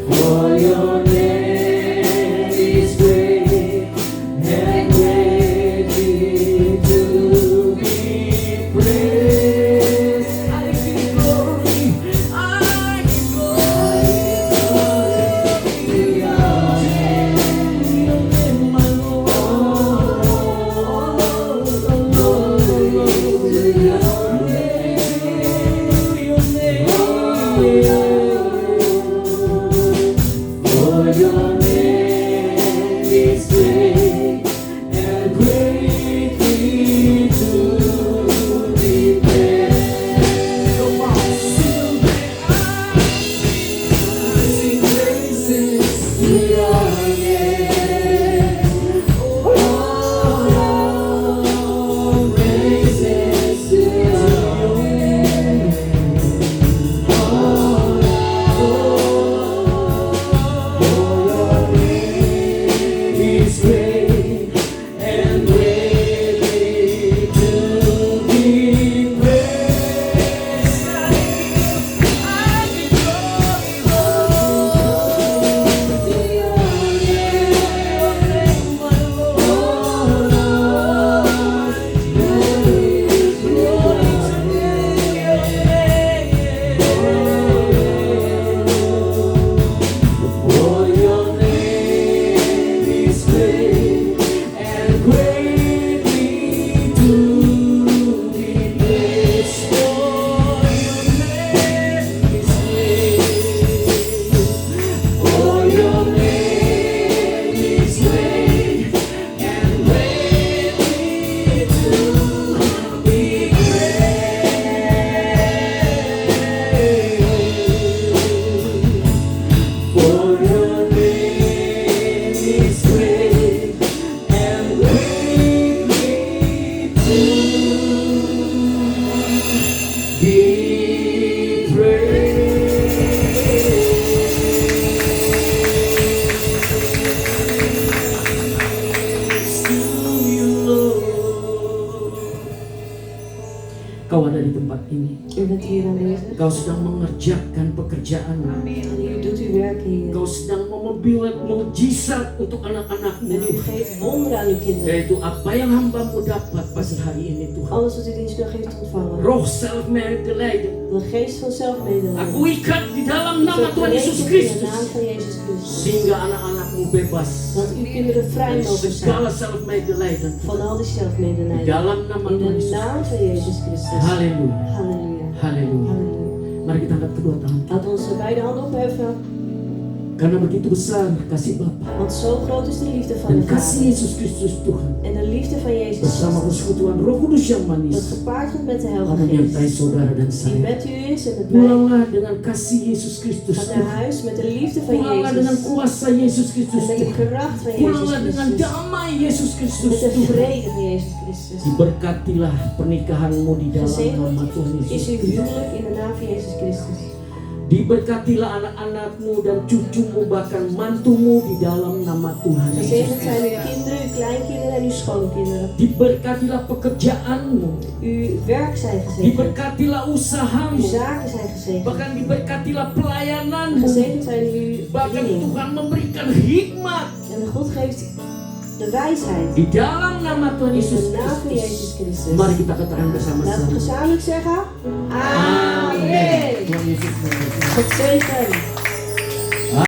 for your name is great and greatly to be praised. I give glory, I give glory To your name, to your name, my Lord. glory to your for your name is great and greatly to be praised. Come on, sing praises. To your name, oh Lord, praises to your name. Oh Lord, is great and greatly to be praised. I give glory to your name, my Lord. Glory to your for your name is great and greatly to be praised. For your name is great and greatly to be praised. For your name is great and greatly to be praised. To you, Lord. Kau ada di tempat ini. U bent hier aanwezig. Kau sedang mengerjakan pekerjaan. En u doet uw werk hier. Kau sedang membuat mujizat untuk anak-anakmu. En u geeft wonderen aan uw kinderen. Yaitu apa yang hambamu dapat pagi hari ini Tuhan. Alles wat u dinsdag heeft ontvangen. Roh zelfmedelijden. De geest van zelfmedelijden. Aku ikat di dalam Ik nama Tuhan Yesus verbreken in de Kristus. naam van Jezus Christus. Sehingga anak-anakmu bebas Dat uw kinderen vrij dari mogen segala zijn zelfmedelijden. van al die Di zelfmedelijden. dalam nama In Tuhan de Yesus. naam van Jezus Christus. Haleluya. Halleluja. Haleluya. Halleluja. Mari kita angkat kedua tangan. Laat onze beide handen opheffen. Karena begitu besar kasih Bapa Want zo groot is de liefde van dan de kasih Vader. Yesus Kristus Tuhan En de liefde van Jezus bersama Christus. persekutuan Roh Kudus yang Dat manis gepaard gaat met de Heilige menyertai Geest. saudara dan Die saya. met u is en met mij. Pulanglah dengan kasih Yesus Kristus Ga Tuhan. naar huis met de liefde van Pulanglah dengan Jezus. kuasa Yesus Kristus En met de Tuhan. kracht van Jezus Pulanglah dengan Christus. damai Yesus Kristus Met de Tuhan. vrede van Jezus Christus. Diberkatilah pernikahanmu di dalam Gezegend nama Tuhan is Yesus uw Kristus. huwelijk in de naam van Jezus Christus. Diberkatilah anak-anakmu dan cucumu bahkan mantumu di dalam nama Tuhan Yesus Gezegend zijn Kristus. uw kinderen, uw kleinkinderen en uw schoonkinderen. Diberkatilah pekerjaanmu. Uw werk zijn gezegend. Diberkatilah Uw usahamu. zaken zijn gezegend. Bahkan diberkatilah pelayananmu. Gezegend zijn uw Bahkan bediening. Tuhan memberikan hikmat En God geeft de wijsheid. Di dalam nama Tuhan In Yesus de naam van Kristus. Jezus Christus. Mari kita katakan Laten we bersama-sama. gezamenlijk zeggen. Amen. Tuhan Yesus memberkati. God zegen.